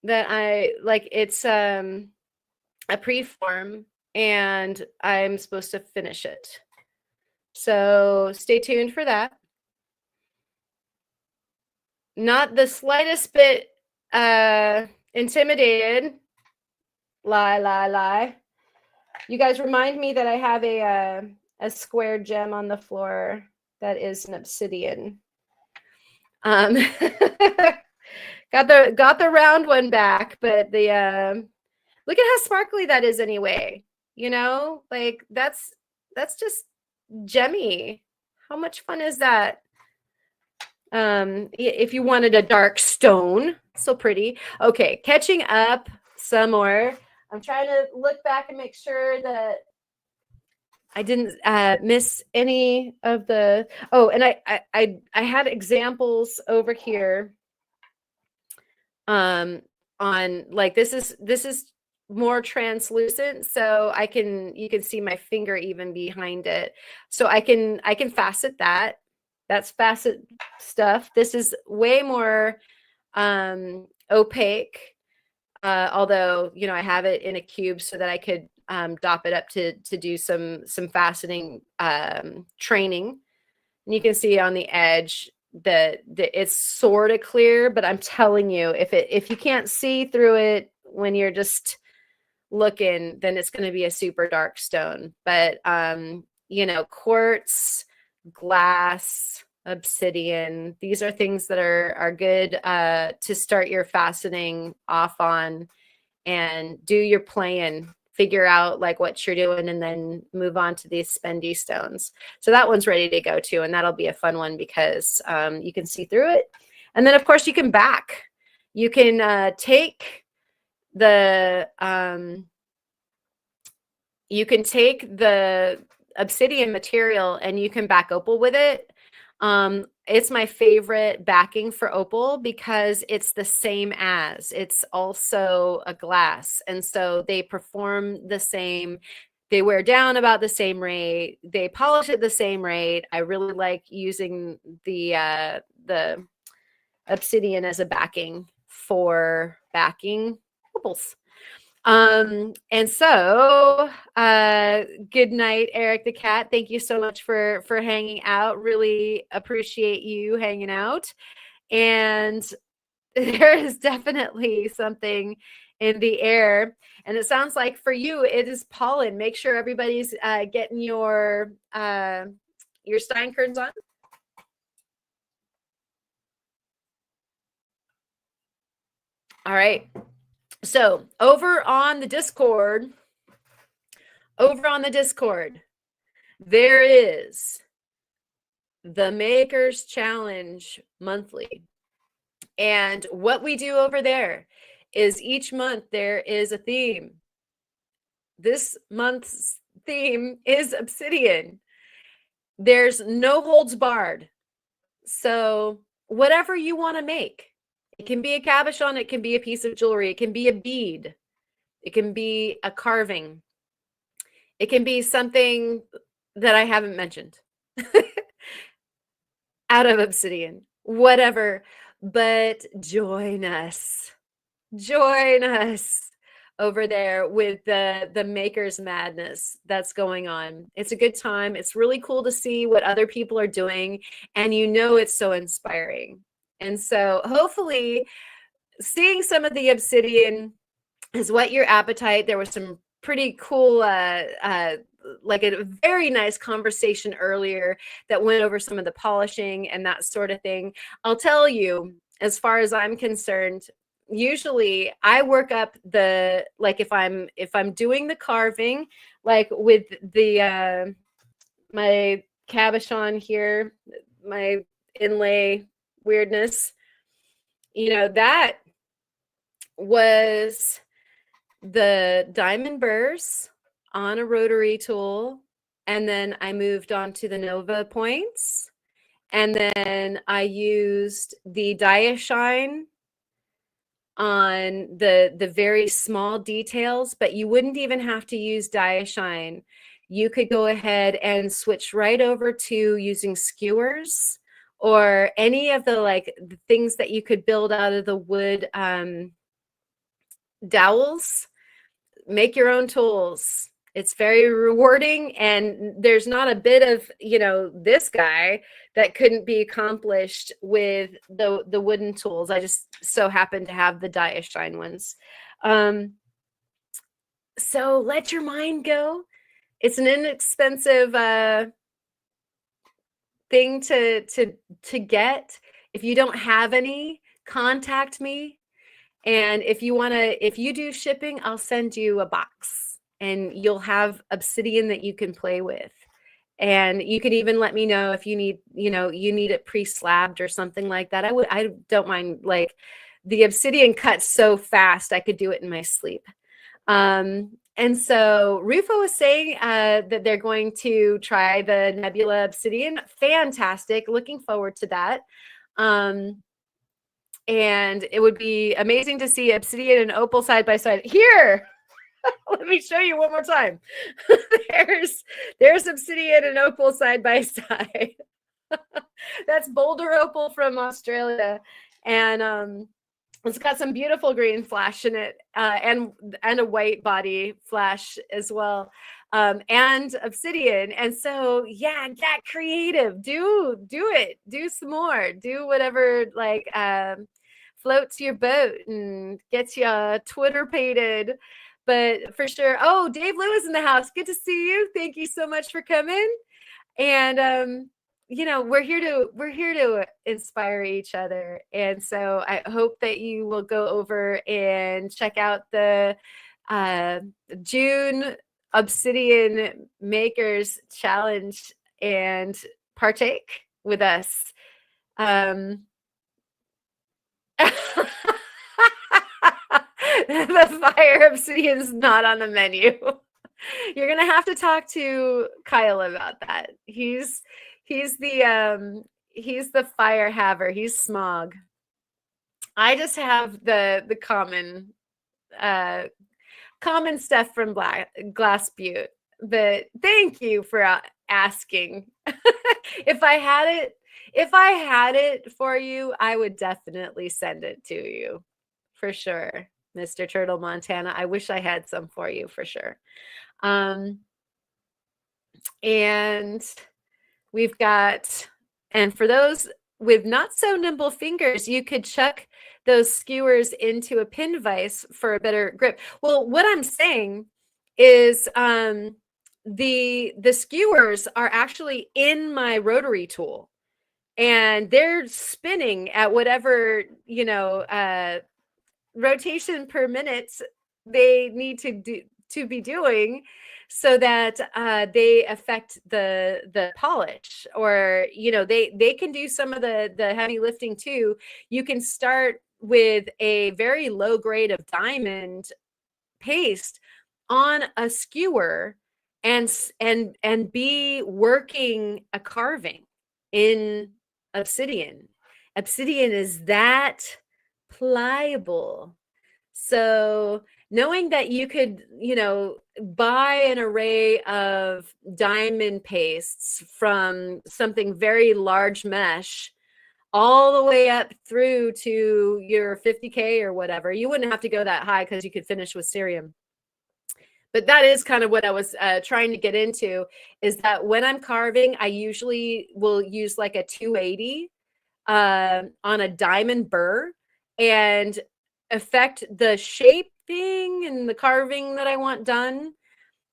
that I like. It's a preform, and I'm supposed to finish it. So stay tuned for that. Not the slightest bit intimidated. Lie. You guys remind me that I have a square gem on the floor that is an obsidian. Got the round one back, but the look at how sparkly that is anyway. You know, like that's just gemmy. How much fun is that? If you wanted a dark stone, so pretty. Okay, catching up some more. I'm trying to look back and make sure that I didn't miss any of the. Oh, and I had examples over here. On like this is more translucent, so you can see my finger even behind it. So I can facet that. That's facet stuff. This is way more opaque. Although, you know, I have it in a cube so that I could dop it up to do some faceting training. And you can see on the edge that it's sort of clear, but I'm telling you, if you can't see through it when you're just looking, then it's going to be a super dark stone. But you know, quartz, glass, obsidian, these are things that are good to start your faceting off on and do your playing, figure out like what you're doing, and then move on to these spendy stones. So that one's ready to go too, and that'll be a fun one because you can see through it. And then of course you can back. You can take the obsidian material and you can back opal with it. It's my favorite backing for opal because it's the same as, it's also a glass. And so they perform the same, they wear down about the same rate, they polish at the same rate. I really like using the obsidian as a backing for backing opals. And so good night, Eric the cat. Thank you so much for hanging out. Really appreciate you hanging out. And there is definitely something in the air, and it sounds like for you it is pollen. Make sure everybody's getting your Steinkerns on. All right. So over on the Discord, there is the Makers Challenge monthly. And what we do over there is each month there is a theme. This month's theme is obsidian. There's no holds barred. So whatever you want to make. It can be a cabochon, it can be a piece of jewelry, it can be a bead, it can be a carving, it can be something that I haven't mentioned out of obsidian, whatever. But join us over there with the Makers Madness that's going on. It's a good time. It's really cool to see what other people are doing, and you know it's so inspiring. And so hopefully seeing some of the obsidian is what your appetite. There was some pretty cool, like a very nice conversation earlier that went over some of the polishing and that sort of thing. I'll tell you, as far as I'm concerned, usually I work up the, like if I'm doing the carving, like with the my cabochon here, my inlay weirdness, you know, that was the diamond burrs on a rotary tool, and then I moved on to the Nova points, and then I used the Diashine on the very small details. But you wouldn't even have to use Diashine. you could go ahead and switch right over to using skewers or any of the the things that you could build out of the wood dowels. Make your own tools. It's very rewarding, and there's not a bit of, this guy that couldn't be accomplished with the wooden tools. I just so happen to have the die-a-shine ones. So let your mind go. It's an inexpensive thing to get. If you don't have any, contact me. And if you do shipping, I'll send you a box and you'll have obsidian that you can play with. And you can even let me know if you need it pre-slabbed or something like that. I don't mind. Like, the obsidian cuts so fast, I could do it in my sleep. And so Rufo was saying that they're going to try the Nebula Obsidian. Fantastic. Looking forward to that. And it would be amazing to see obsidian and opal side by side. Here, let me show you one more time. There's obsidian and opal side by side. That's boulder opal from Australia. And it's got some beautiful green flash in it, and a white body flash as well, and obsidian. And so, yeah, get creative. Do it. Do some more. Do whatever floats your boat and gets you Twitter pated. But for sure. Oh, Dave Lewis in the house. Good to see you. Thank you so much for coming. And we're here to inspire each other. And so I hope that you will go over and check out the June Obsidian Makers Challenge and partake with us. The fire obsidian is not on the menu. You're gonna have to talk to Kyle about that. He's the fire haver. He's smog. I just have the common stuff from Glass Butte. But thank you for asking. If I had it for you, I would definitely send it to you for sure, Mr. Turtle Montana. I wish I had some for you for sure. And we've got, and for those with not so nimble fingers, you could chuck those skewers into a pin vise for a better grip. Well, what I'm saying is the skewers are actually in my rotary tool, and they're spinning at whatever, rotation per minute they need to be doing, so that they affect the polish, or they can do some of the heavy lifting too. You can start with a very low grade of diamond paste on a skewer and be working a carving in obsidian. Obsidian is that pliable. So knowing that you could, buy an array of diamond pastes from something very large mesh all the way up through to your 50K or whatever, you wouldn't have to go that high because you could finish with cerium. But that is kind of what I was trying to get into, is that when I'm carving, I usually will use like a 280 on a diamond burr and affect the shaping and the carving that I want done.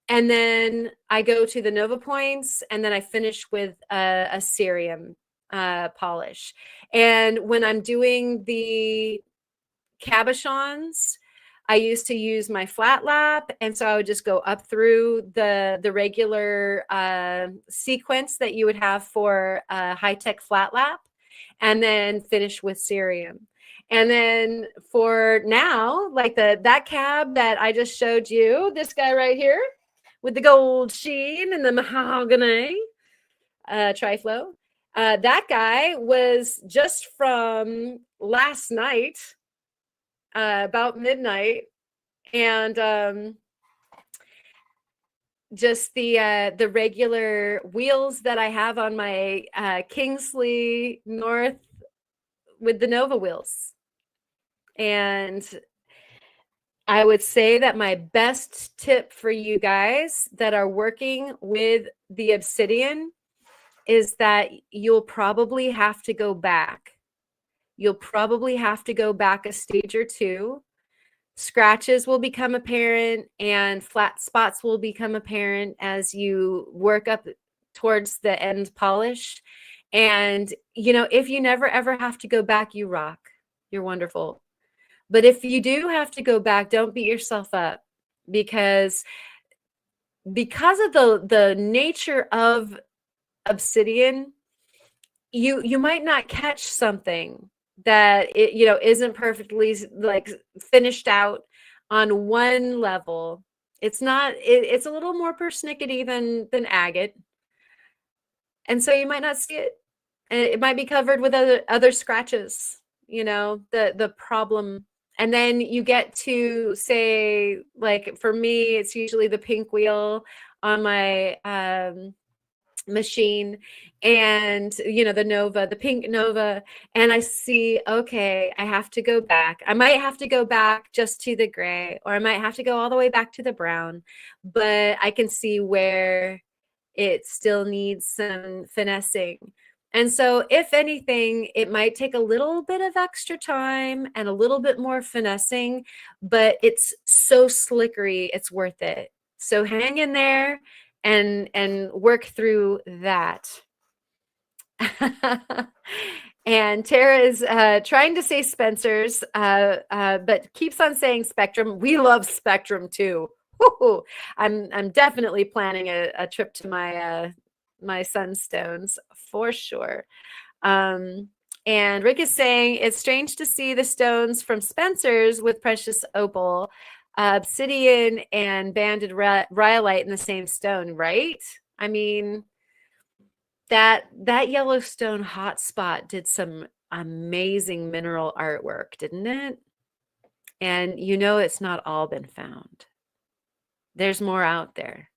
And then I go to the Nova Points, and then I finish with a cerium polish. And when I'm doing the cabochons, I used to use my flat lap, and so I would just go up through the regular sequence that you would have for a high-tech flat lap, and then finish with cerium. And then for now, like that cab that I just showed you, this guy right here with the gold sheen and the mahogany triflow, that guy was just from last night, about midnight. And just the regular wheels that I have on my Kingsley North with the Nova wheels. And I would say that my best tip for you guys that are working with the Obsidian is that you'll probably have to go back. You'll probably have to go back a stage or two. Scratches will become apparent and flat spots will become apparent as you work up towards the end polish. And, you know, if you never ever have to go back, you rock. You're wonderful. But if you do have to go back, don't beat yourself up, because of the nature of Obsidian, you might not catch something that it, you know, isn't perfectly like finished out on one level. It's not it's a little more persnickety than agate, and so you might not see it, and it might be covered with other scratches, you know, the problem. And then you get to, say, like for me, it's usually the pink wheel on my machine, and you know, the pink Nova, and I see, okay, I have to go back. I might have to go back just to the gray, or I might have to go all the way back to the brown, but I can see where it still needs some finessing. And so if anything, it might take a little bit of extra time and a little bit more finessing, but it's so slickery, it's worth it. So hang in there and work through that. And Tara is trying to say Spencer's, but keeps on saying Spectrum. We love Spectrum too. Woo-hoo. I'm definitely planning a trip to my my Sunstones for sure. And Rick is saying it's strange to see the stones from Spencer's with precious opal, obsidian, and banded rhyolite in the same stone, right? I mean, that Yellowstone hotspot did some amazing mineral artwork, didn't it? And you know, it's not all been found. There's more out there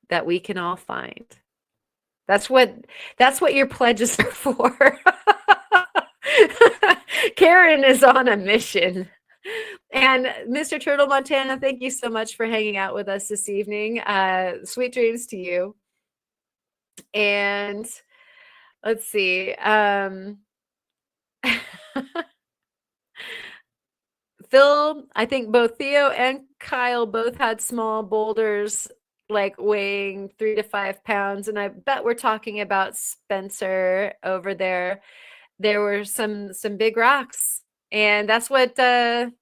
that we can all find. That's what your pledges are for. Karen is on a mission. And Mr. Turtle Montana, thank you so much for hanging out with us this evening. Sweet dreams to you. And let's see. Phil, I think both Theo and Kyle both had small boulders, like weighing 3 to 5 pounds. And I bet we're talking about Spencer over there. There were some big rocks. And that's what the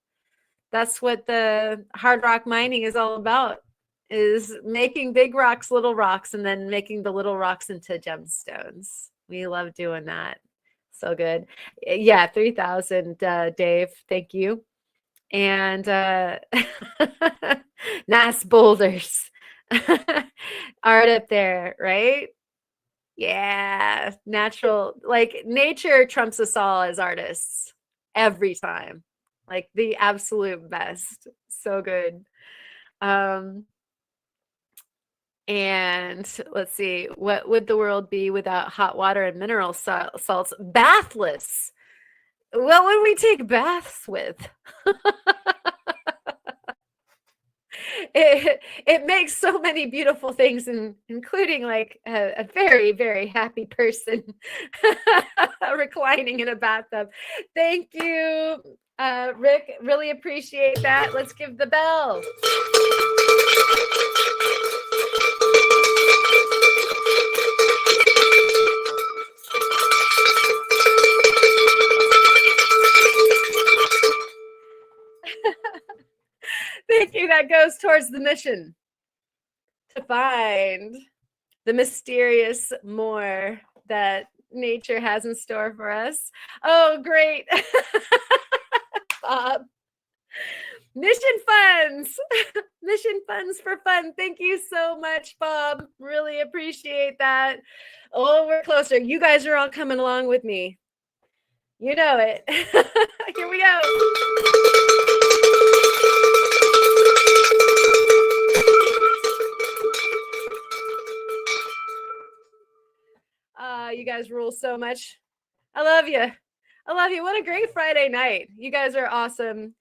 hard rock mining is all about, is making big rocks little rocks, and then making the little rocks into gemstones. We love doing that. So good. Yeah, 3,000, Dave. Thank you. And nice boulders. Art up there, right? Yeah, natural, like nature trumps us all as artists every time. Like the absolute best. So good. And let's see, what would the world be without hot water and mineral salts? Bathless. What would we take baths with? It makes so many beautiful things, including like a very, very happy person reclining in a bathtub. Thank you, Rick. Really appreciate that. Let's give the bell. Thank you. That goes towards the mission to find the mysterious more that nature has in store for us. Oh, great. Bob. Mission funds. Mission funds for fun. Thank you so much, Bob. Really appreciate that. Oh, we're closer. You guys are all coming along with me. You know it. Here we go. You guys rule so much. I love you. I love you. What a great Friday night. You guys are awesome.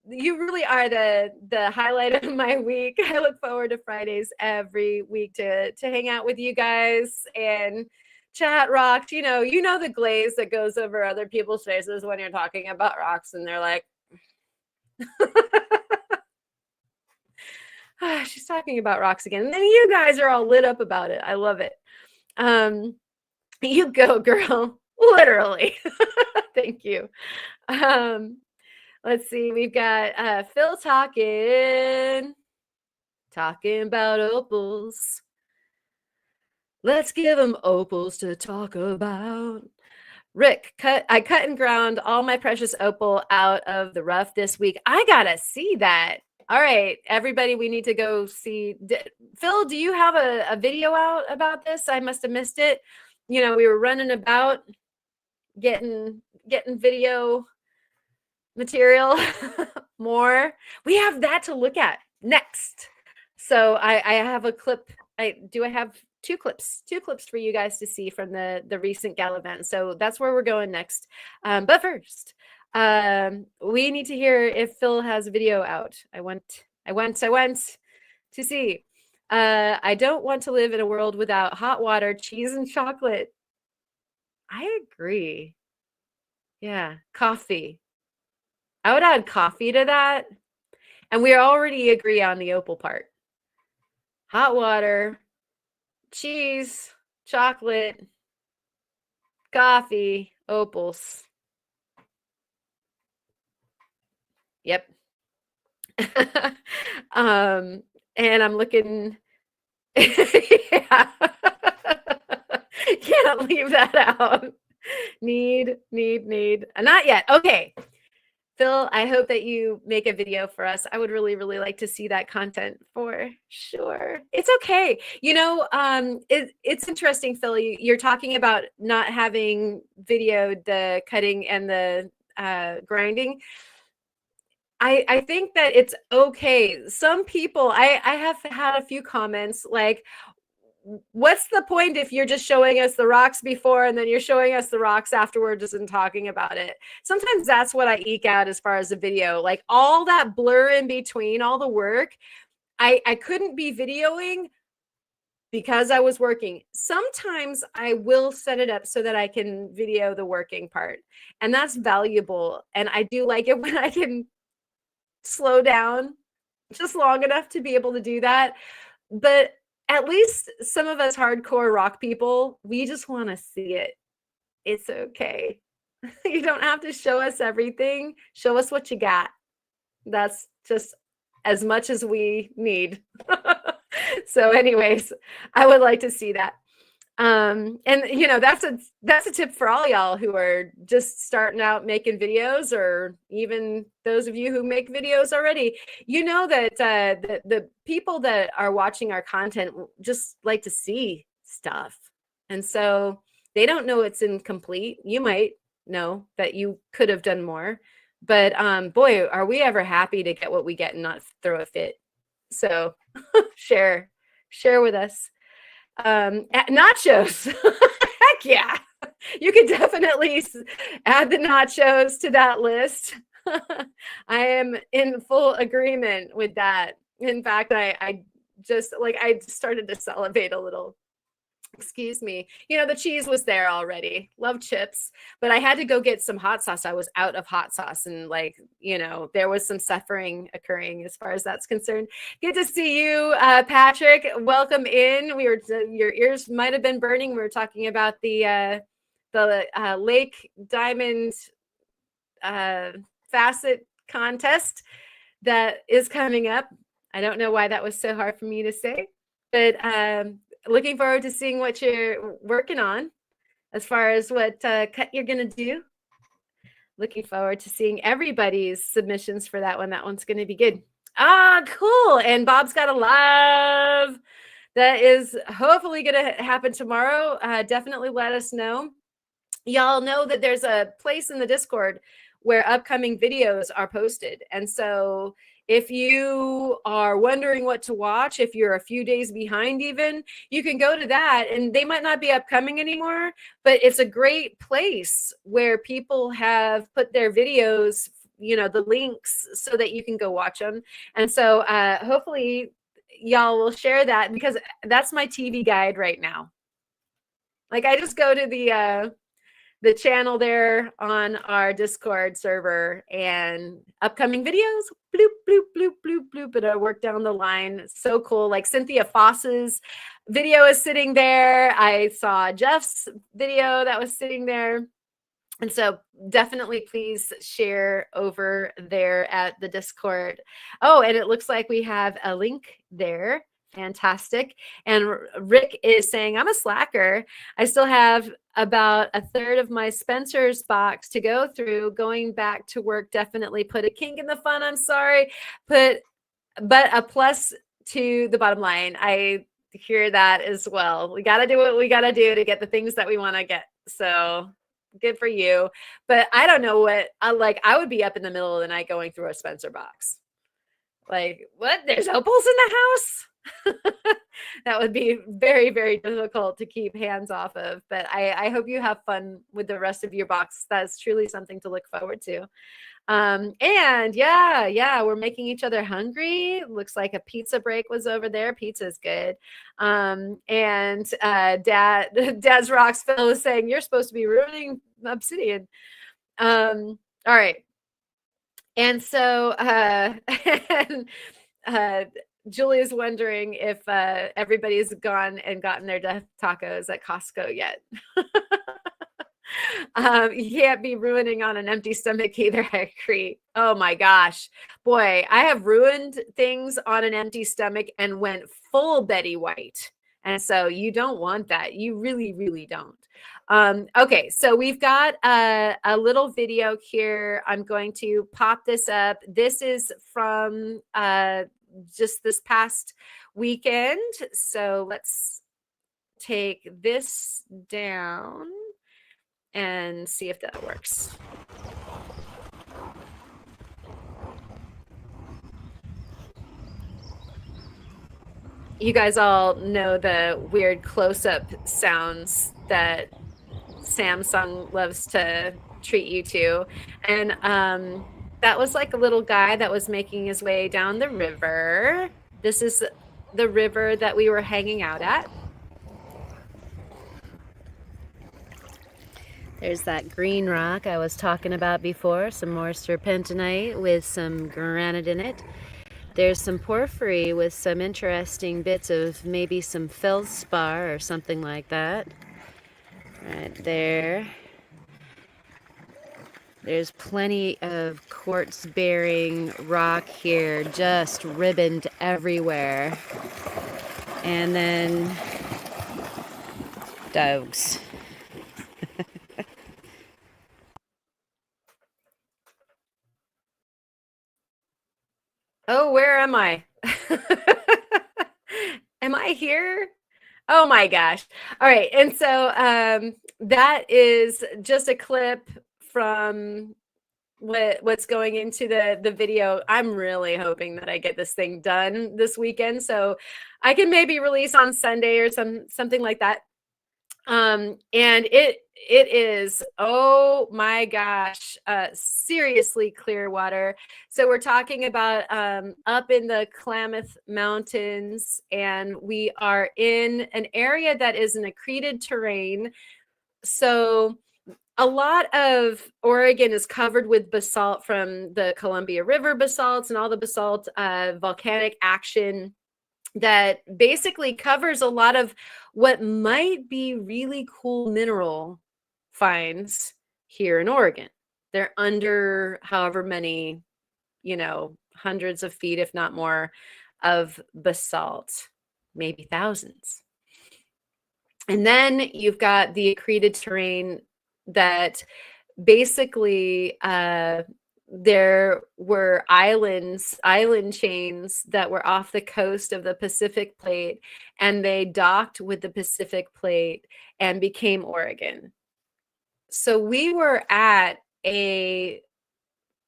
You really are the highlight of my week. I look forward to Fridays every week to hang out with you guys and chat rocks. You know the glaze that goes over other people's faces when you're talking about rocks and they're like, she's talking about rocks again. And then you guys are all lit up about it. I love it. You go, girl. Literally. Thank you. Let's see. We've got Phil talking about opals. Let's give them opals to talk about. Rick, I cut and ground all my precious opal out of the rough this week. I gotta see that. All right, everybody, we need to go see. Phil, do you have a video out about this? I must have missed it. We were running about getting video material more. We have that to look at next. So I have a clip. I have two clips for you guys to see from the recent gal event. So that's where we're going next. But first, we need to hear if Phil has a video out. I went to see. I don't want to live in a world without hot water, cheese, and chocolate. I agree. Yeah, coffee. I would add coffee to that. And we already agree on the opal part. Hot water, cheese, chocolate, coffee, opals. Yep. And I'm looking. Yeah. Can't leave that out. Need. Not yet. Okay. Phil, I hope that you make a video for us. I would really, really like to see that content for sure. It's okay. It's interesting, Phil. You're talking about not having videoed the cutting and the grinding. I think that it's okay. Some people, I have had a few comments like, what's the point if you're just showing us the rocks before and then you're showing us the rocks afterwards and talking about it? Sometimes that's what I eke out as far as a video, like all that blur in between, all the work. I couldn't be videoing because I was working. Sometimes I will set it up so that I can video the working part, and that's valuable. And I do like it when I can slow down just long enough to be able to do that. But at least some of us hardcore rock people, we just want to see it. It's okay. You don't have to show us everything. Show us what you got. That's just as much as we need. So anyways, I would like to see that. And that's a tip for all y'all who are just starting out making videos, or even those of you who make videos already. That the people that are watching our content just like to see stuff, and so they don't know it's incomplete. You might know that you could have done more, but boy, are we ever happy to get what we get and not throw a fit. So share with us. Nachos. Heck yeah. You could definitely add the nachos to that list. I am in full agreement with that. In fact, I started to salivate a little. Excuse me. The cheese was there already. Love chips, but I had to go get some hot sauce. I was out of hot sauce, and there was some suffering occurring as far as that's concerned. Good to see you, Patrick. Welcome in. Your ears might have been burning. We were talking about the Lake Diamond facet contest that is coming up. I don't know why that was so hard for me to say, but looking forward to seeing what you're working on as far as what cut you're going to do. Looking forward to seeing everybody's submissions for that one. That one's going to be good. Cool. And Bob's got a live that is hopefully going to happen tomorrow. Definitely let us know. Y'all know that there's a place in the Discord where upcoming videos are posted. And so If you are wondering what to watch, if you're a few days behind even, you can go to that, and they might not be upcoming anymore, but it's a great place where people have put their videos, the links, so that you can go watch them. And so hopefully y'all will share that, because that's my TV guide right now. Like, I just go to the channel there on our Discord server, and upcoming videos, bloop, bloop, bloop, bloop, bloop, and I work down the line. So cool. Like, Cynthia Foss's video is sitting there. I saw Jeff's video that was sitting there. And so definitely please share over there at the Discord. Oh, and it looks like we have a link there. Fantastic. And Rick is saying, I'm a slacker. I still have about a third of my Spencer's box to go through. Going back to work definitely put a kink in the fun. I'm sorry. But a plus to the bottom line. I hear that as well. We got to do what we got to do to get the things that we want to get. So good for you. But I don't know what I would be up in the middle of the night going through a Spencer box. Like, what? There's opals in the house? That would be very, very difficult to keep hands off of. But I hope you have fun with the rest of your box. That's truly something to look forward to. And yeah, we're making each other hungry. Looks like a pizza break was over there. Pizza's good. And Dad's Rocks Phil was saying, you're supposed to be ruining Obsidian. All right. And so Julia's wondering if everybody's gone and gotten their death tacos at Costco yet. You can't be ruining on an empty stomach either. I agree. Oh my gosh. Boy, I have ruined things on an empty stomach and went full Betty White. And so you don't want that. You really, really don't. Okay, so we've got a little video here. I'm going to pop this up. This is from just this past weekend. So let's take this down and see if that works. You guys all know the weird close-up sounds that Samsung loves to treat you to. And that was like a little guy that was making his way down the river. This is the river that we were hanging out at. There's that green rock I was talking about before, some more serpentinite with some granite in it. There's some porphyry with some interesting bits of maybe some feldspar or something like that. Right there. There's plenty of quartz-bearing rock here, just ribboned everywhere. And then dogs. Oh, where am I? Am I here? Oh my gosh. All right. And so that is just a clip from what's going into the video. I'm really hoping that I get this thing done this weekend so I can maybe release on Sunday or something like that. And it is, oh my gosh, seriously clear water. So we're talking about up in the Klamath Mountains, and we are in an area that is an accreted terrain. So a lot of Oregon is covered with basalt from the Columbia River basalts and all the basalt volcanic action that basically covers a lot of what might be really cool mineral finds here in Oregon. They're under however many, hundreds of feet, if not more, of basalt, maybe thousands. And then you've got the accreted terrain that basically there were island chains that were off the coast of the Pacific Plate, and they docked with the Pacific Plate and became Oregon. So we were at a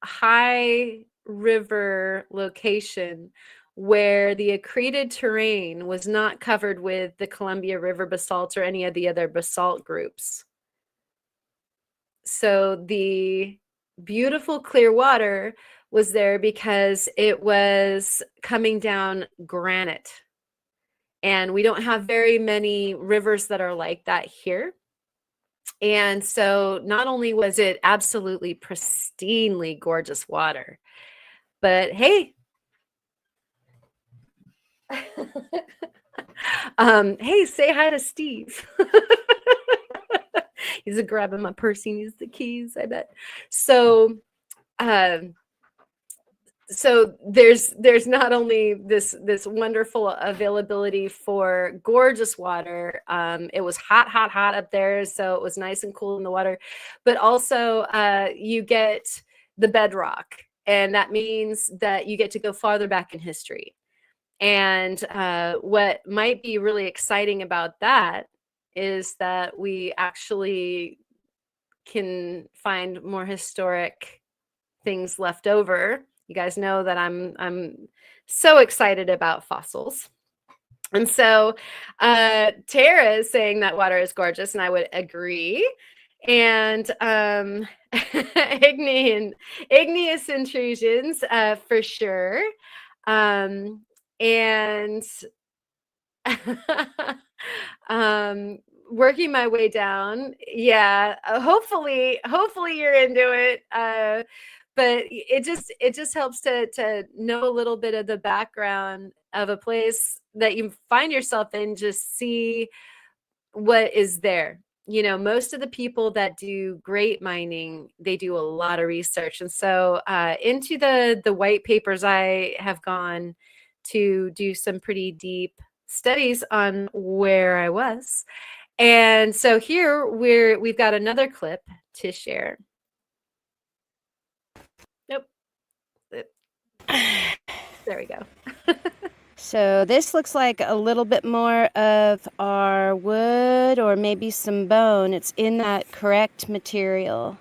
high river location where the accreted terrain was not covered with the Columbia River basalt or any of the other basalt groups. So the beautiful clear water was there because it was coming down granite. And we don't have very many rivers that are like that here. And so not only was it absolutely pristinely gorgeous water, but hey, hey, say hi to Steve. He's grabbing my purse. He needs the keys, I bet. So, so there's not only this wonderful availability for gorgeous water. It was hot up there, so it was nice and cool in the water, but also you get the bedrock, and that means that you get to go farther back in history. And what might be really exciting about that is that we actually can find more historic things left over. You guys know that I'm so excited about fossils. And so Tara is saying that water is gorgeous, and I would agree. And igneous intrusions for sure. And working my way down. Yeah. Hopefully you're into it. But it just helps to know a little bit of the background of a place that you find yourself in, just see what is there. You know, most of the people that do great mining, they do a lot of research. And so into the white papers, I have gone to do some pretty deep studies on where I was. And so here we've got another clip to share. Nope. There we go. So this looks like a little bit more of our wood or maybe some bone. It's in that correct material.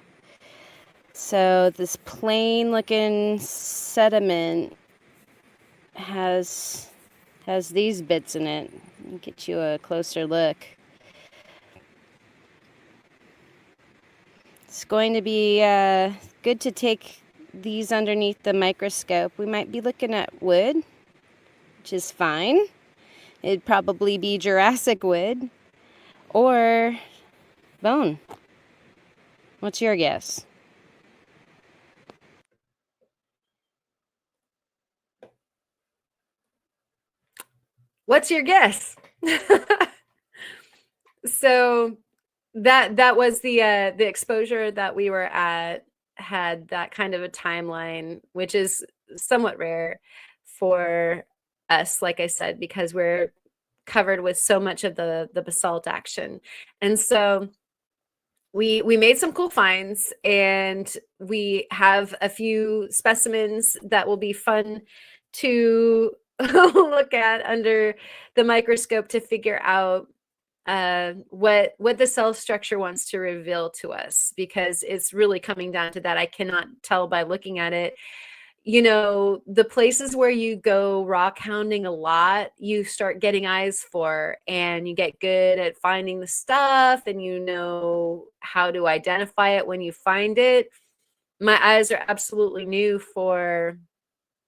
So this plain looking sediment has these bits in it. Let me get you a closer look. It's going to be good to take these underneath the microscope. We might be looking at wood, which is fine. It'd probably be Jurassic wood or bone. What's your guess? What's your guess? So that was the exposure that we were at, had that kind of a timeline, which is somewhat rare for us, like I said, because we're covered with so much of the basalt action. And so we made some cool finds, and we have a few specimens that will be fun to look at under the microscope to figure out what the cell structure wants to reveal to us, because it's really coming down to that. I cannot tell by looking at it. You know, the places where you go rock hounding a lot, you start getting eyes for, and you get good at finding the stuff, and you know how to identify it when you find it. My eyes are absolutely new for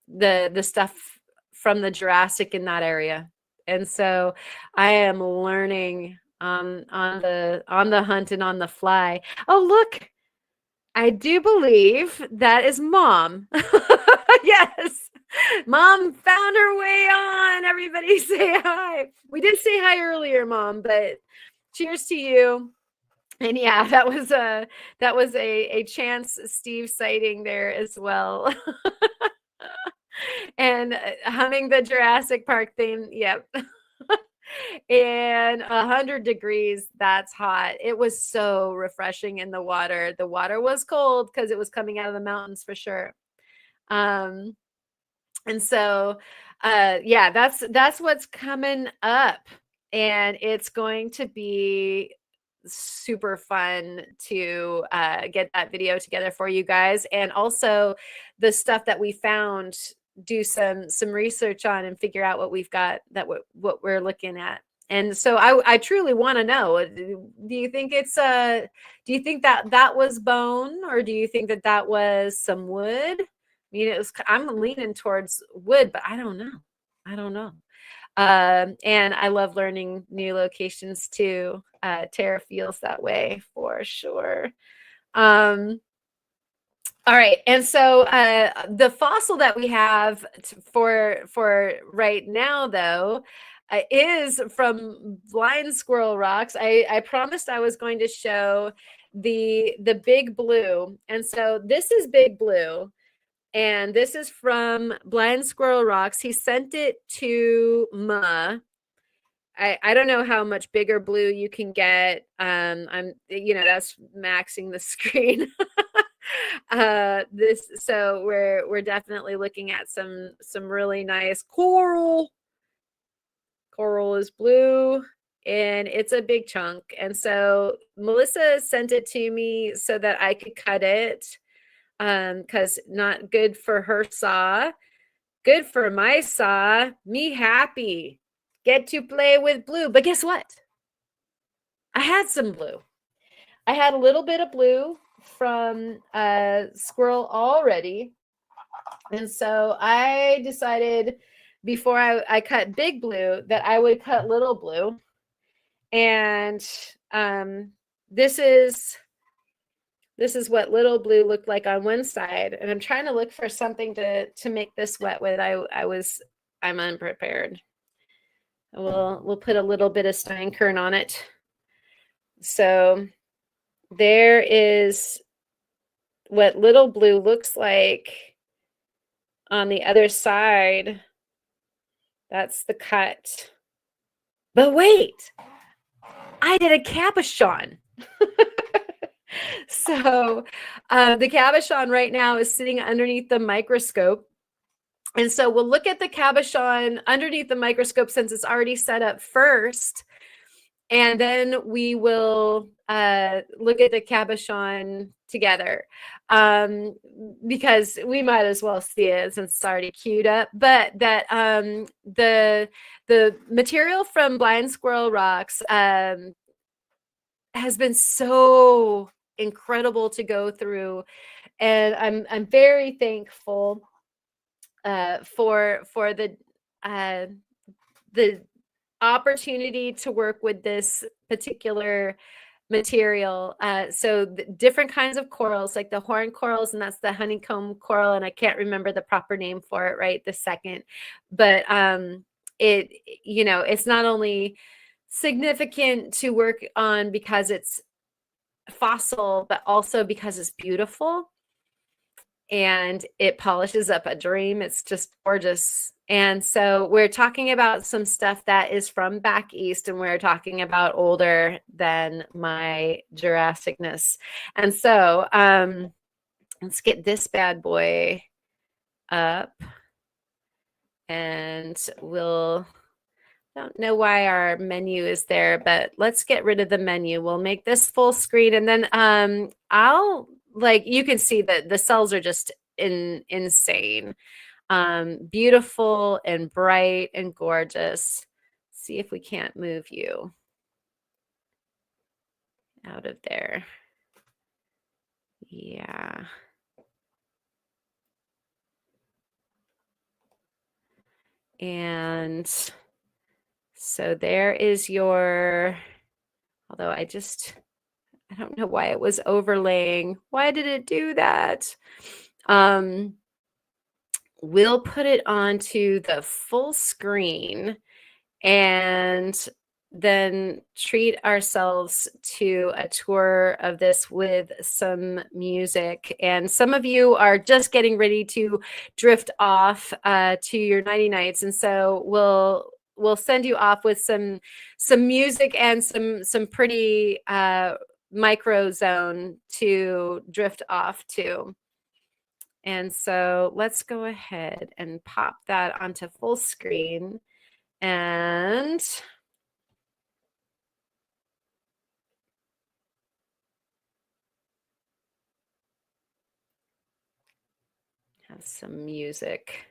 the stuff from the Jurassic in that area. And so I am learning on the hunt and on the fly. Oh, look, I do believe that is Mom. Yes, Mom found her way on. Everybody say hi. We did say hi earlier, Mom, but cheers to you. And yeah, that was a chance Steve sighting there as well. And humming the Jurassic Park theme. Yep. And 100 degrees, that's hot. It was so refreshing in the water. The water was cold because it was coming out of the mountains for sure. And so yeah, that's what's coming up. And it's going to be super fun to get that video together for you guys, and also the stuff that we found, do some research on and figure out what we've got, that what we're looking at. And so I truly want to know, do you think it's do you think that that was bone, or do you think that that was some wood? I mean, I'm leaning towards wood, but I don't know. I don't know. And I love learning new locations too. Tara feels that way for sure. All right, and so the fossil that we have for right now, though, is from Blind Squirrel Rocks. I promised I was going to show the big blue, and so this is big blue, and this is from Blind Squirrel Rocks. He sent it to Ma. I don't know how much bigger blue you can get. I'm, you know, that's maxing the screen. So we're definitely looking at some really nice coral. Coral is blue, and it's a big chunk. And so Melissa sent it to me so that I could cut it, because not good for her saw, good for my saw. Me happy. Get to play with blue. But guess what? I had some blue. I had a little bit of blue from Squirrel already. And so I decided before I cut big blue that I would cut little blue. And this is what little blue looked like on one side. And I'm trying to look for something to make this wet with. I'm unprepared. We'll put a little bit of Steinkern on it. So there is what little blue looks like on the other side. That's the cut. But wait, I did a cabochon. So the cabochon right now is sitting underneath the microscope. And so we'll look at the cabochon underneath the microscope since it's already set up first. And then we will look at the cabochon together, because we might as well see it since it's already queued up. But that the material from Blind Squirrel Rocks has been so incredible to go through, and I'm very thankful for the opportunity to work with this particular material. So different kinds of corals, like the horn corals, and that's the honeycomb coral, and I can't remember the proper name for it right this second. But it, you know, it's not only significant to work on because it's fossil, but also because it's beautiful and it polishes up a dream. It's just gorgeous. And so we're talking about some stuff that is from back east, and we're talking about older than my Jurassicness. And so let's get this bad boy up, and don't know why our menu is there, but let's get rid of the menu. We'll make this full screen, and then you can see that the cells are just insane. Beautiful and bright and gorgeous. See if we can't move you out of there. Yeah. And so there is your, although I don't know why it was overlaying. Why did it do that? We'll put it onto the full screen and then treat ourselves to a tour of this with some music. And some of you are just getting ready to drift off to your nighty nights, and so we'll send you off with some music and some pretty micro zone to drift off to. And so let's go ahead and pop that onto full screen. And some music.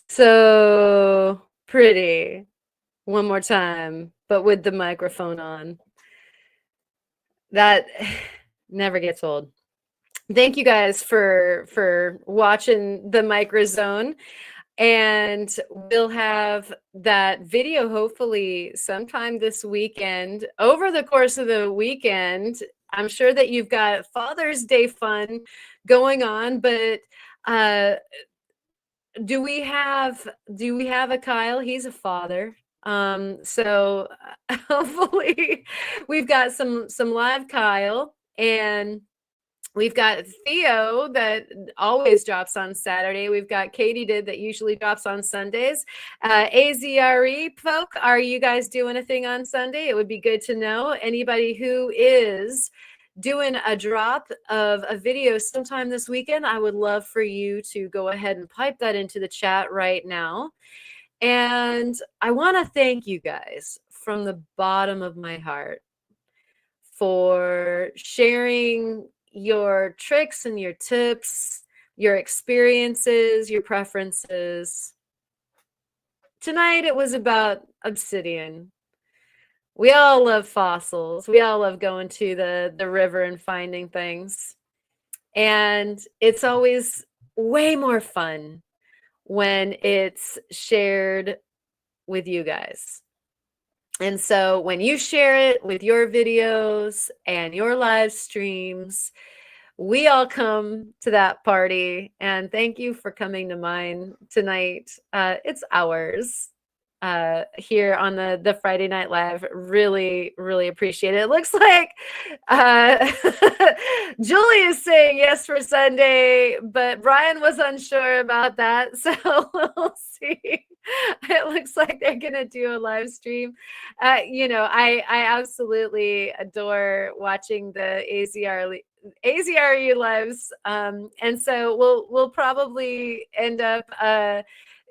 So pretty. One more time, but with the microphone on. That never gets old. Thank you guys for watching the microzone, and we'll have that video hopefully sometime this weekend. Over the course of the weekend, I'm sure that you've got Father's Day fun going on, but do we have a Kyle? He's a father. So hopefully we've got some live Kyle, and we've got Theo that always drops on Saturday. We've got Katie that usually drops on Sundays. AZRE folk, are you guys doing a thing on Sunday? It would be good to know. Anybody who is doing a drop of a video sometime this weekend, I would love for you to go ahead and pipe that into the chat right now. And I want to thank you guys from the bottom of my heart for sharing your tricks and your tips, your experiences, your preferences. Tonight it was about Obsidian. We all love fossils. We all love going to the river and finding things. And it's always way more fun when it's shared with you guys. And so when you share it with your videos and your live streams, we all come to that party. And thank you for coming to mine tonight. It's ours here on the Friday Night Live. Really, really appreciate it. It looks like Julie is saying yes for Sunday, but Brian was unsure about that. So we'll see. It looks like they're going to do a live stream. I absolutely adore watching the AZRE lives. And so we'll probably end up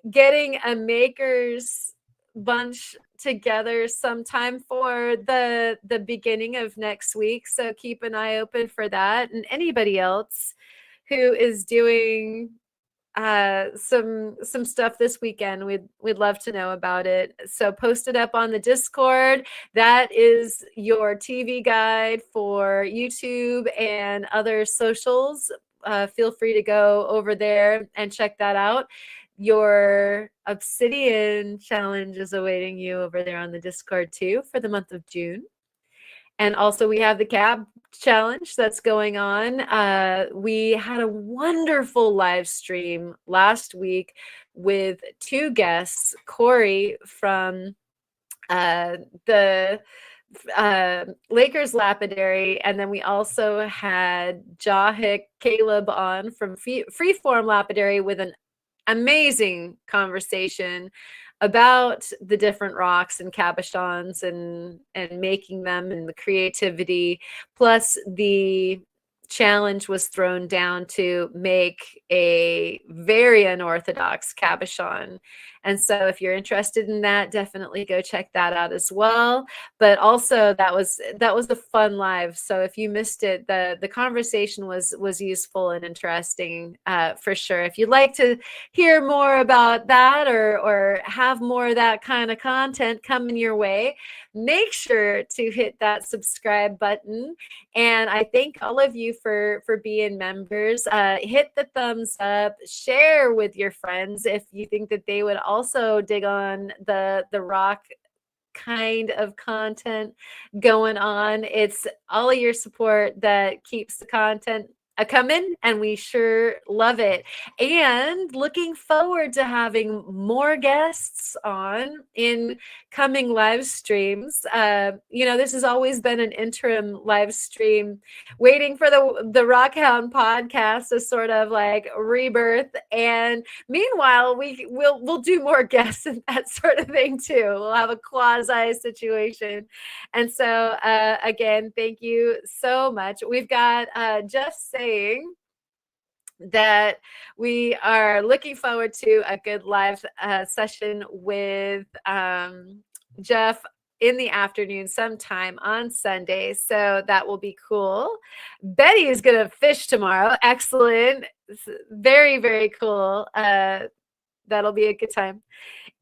getting a makers bunch together sometime for the beginning of next week. So keep an eye open for that. And anybody else who is doing some stuff this weekend, we'd love to know about it. So post it up on the Discord. That is your TV guide for YouTube and other socials. Feel free to go over there and check that out. Your Obsidian challenge is awaiting you over there on the Discord too for the month of June. And also we have the cab challenge that's going on. We had a wonderful live stream last week with two guests, Corey from the Lakers Lapidary, and then we also had Jahik Caleb on from Freeform Lapidary with an amazing conversation about the different rocks and cabochons and making them and the creativity. Plus the challenge was thrown down to make a very unorthodox cabochon. And so if you're interested in that, definitely go check that out as well. But also that was a fun live. So if you missed it, the conversation was useful and interesting for sure. If you'd like to hear more about that or have more of that kind of content coming your way, make sure to hit that subscribe button. And I thank all of you for being members. Hit the thumbs up, share with your friends if you think that they would also dig on the rock kind of content going on. It's all of your support that keeps the content coming, and we sure love it. And looking forward to having more guests on in coming live streams. This has always been an interim live stream, waiting for the Rockhound podcast to sort of like rebirth. And meanwhile, we'll do more guests and that sort of thing too. We'll have a quasi situation. And so again, thank you so much. We've got Jeff saying that we are looking forward to a good live session with Jeff in the afternoon sometime on Sunday. So that will be cool. Betty is going to fish tomorrow. Excellent. Very, very cool. That'll be a good time.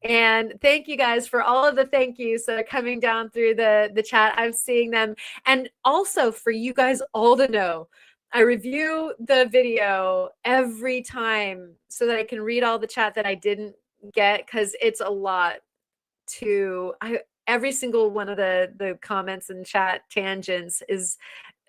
And thank you guys for all of the thank yous that are coming down through the chat. I'm seeing them. And also for you guys all to know, I review the video every time so that I can read all the chat that I didn't get, because it's a lot to every single one of the comments and chat tangents is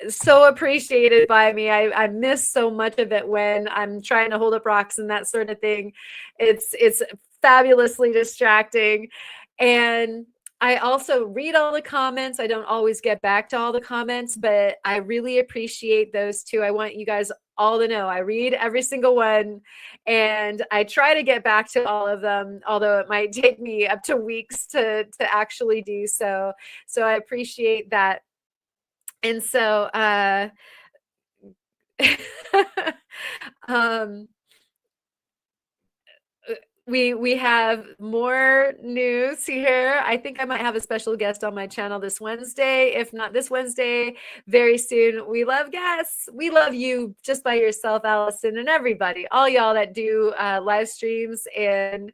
so appreciated by me. I miss so much of it when I'm trying to hold up rocks and that sort of thing. It's fabulously distracting. And I also read all the comments. I don't always get back to all the comments, but I really appreciate those too. I want you guys all to know I read every single one, and I try to get back to all of them, although it might take me up to weeks to actually do so. So I appreciate that. And so um we have more news here. I think I might have a special guest on my channel this Wednesday. If not this Wednesday, very soon. We love guests. We love you just by yourself, Allison, and everybody, all y'all that do live streams and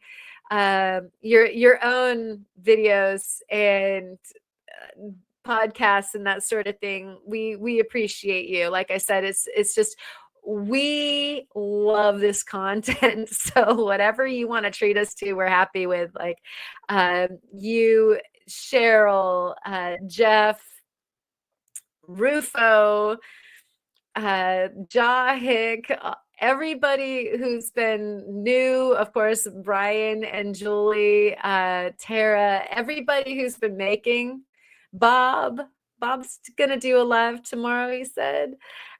your own videos and podcasts and that sort of thing. We appreciate you. Like I said, it's just, we love this content. So whatever you want to treat us to, we're happy with. Like you, Cheryl, Jeff, Rufo, Jahik, everybody who's been new, of course, Brian and Julie, Tara, everybody who's been making. Bob's gonna do a live tomorrow, he said.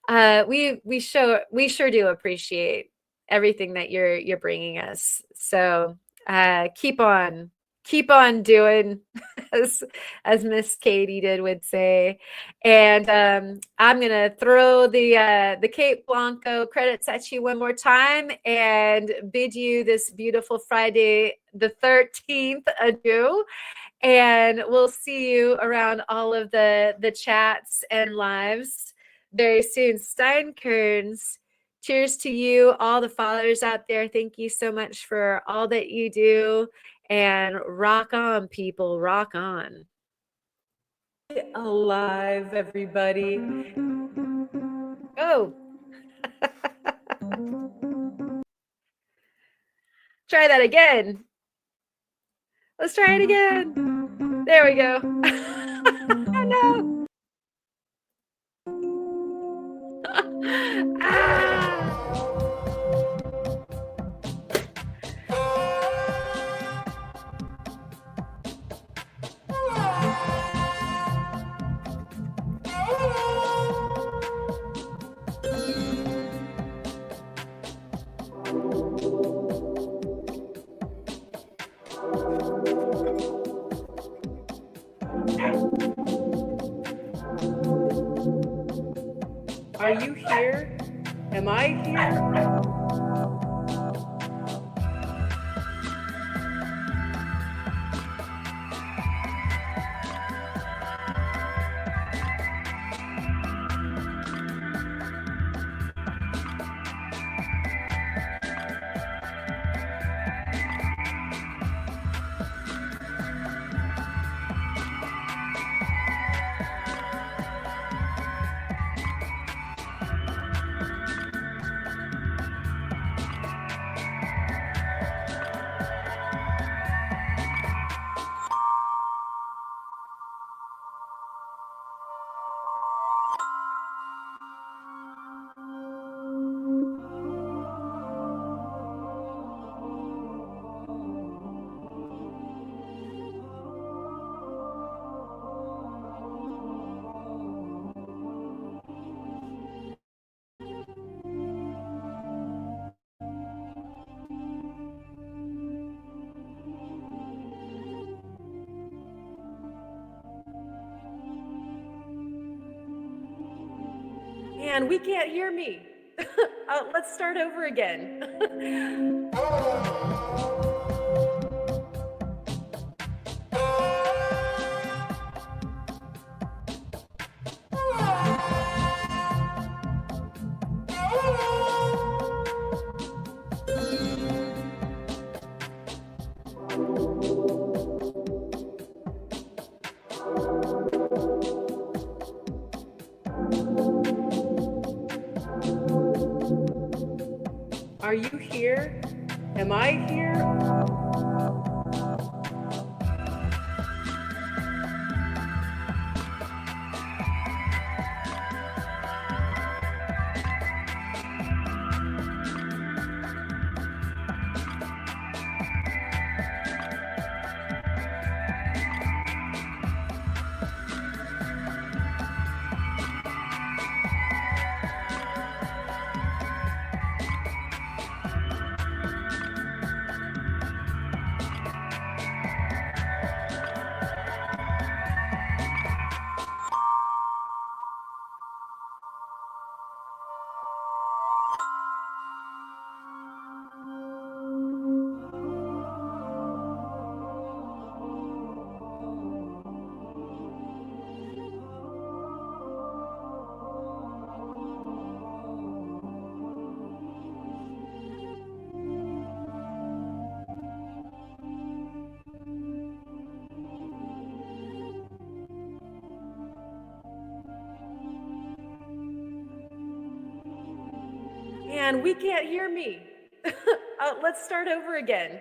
We sure do appreciate everything that you're bringing us. So keep on doing, as Miss Katie would say. And I'm gonna throw the Cape Blanco credits at you one more time and bid you this beautiful Friday the 13th adieu. And we'll see you around all of the chats and lives very soon. Steinkerns, cheers to you, all the fathers out there. Thank you so much for all that you do. And rock on, people, rock on. Alive, everybody. Oh. Try that again. Let's try it again. There we go. Oh no. Ah. Are you here? Am I here? Man, we can't hear me. Let's start over again. Are you here? Am I here? And we can't hear me. Let's start over again.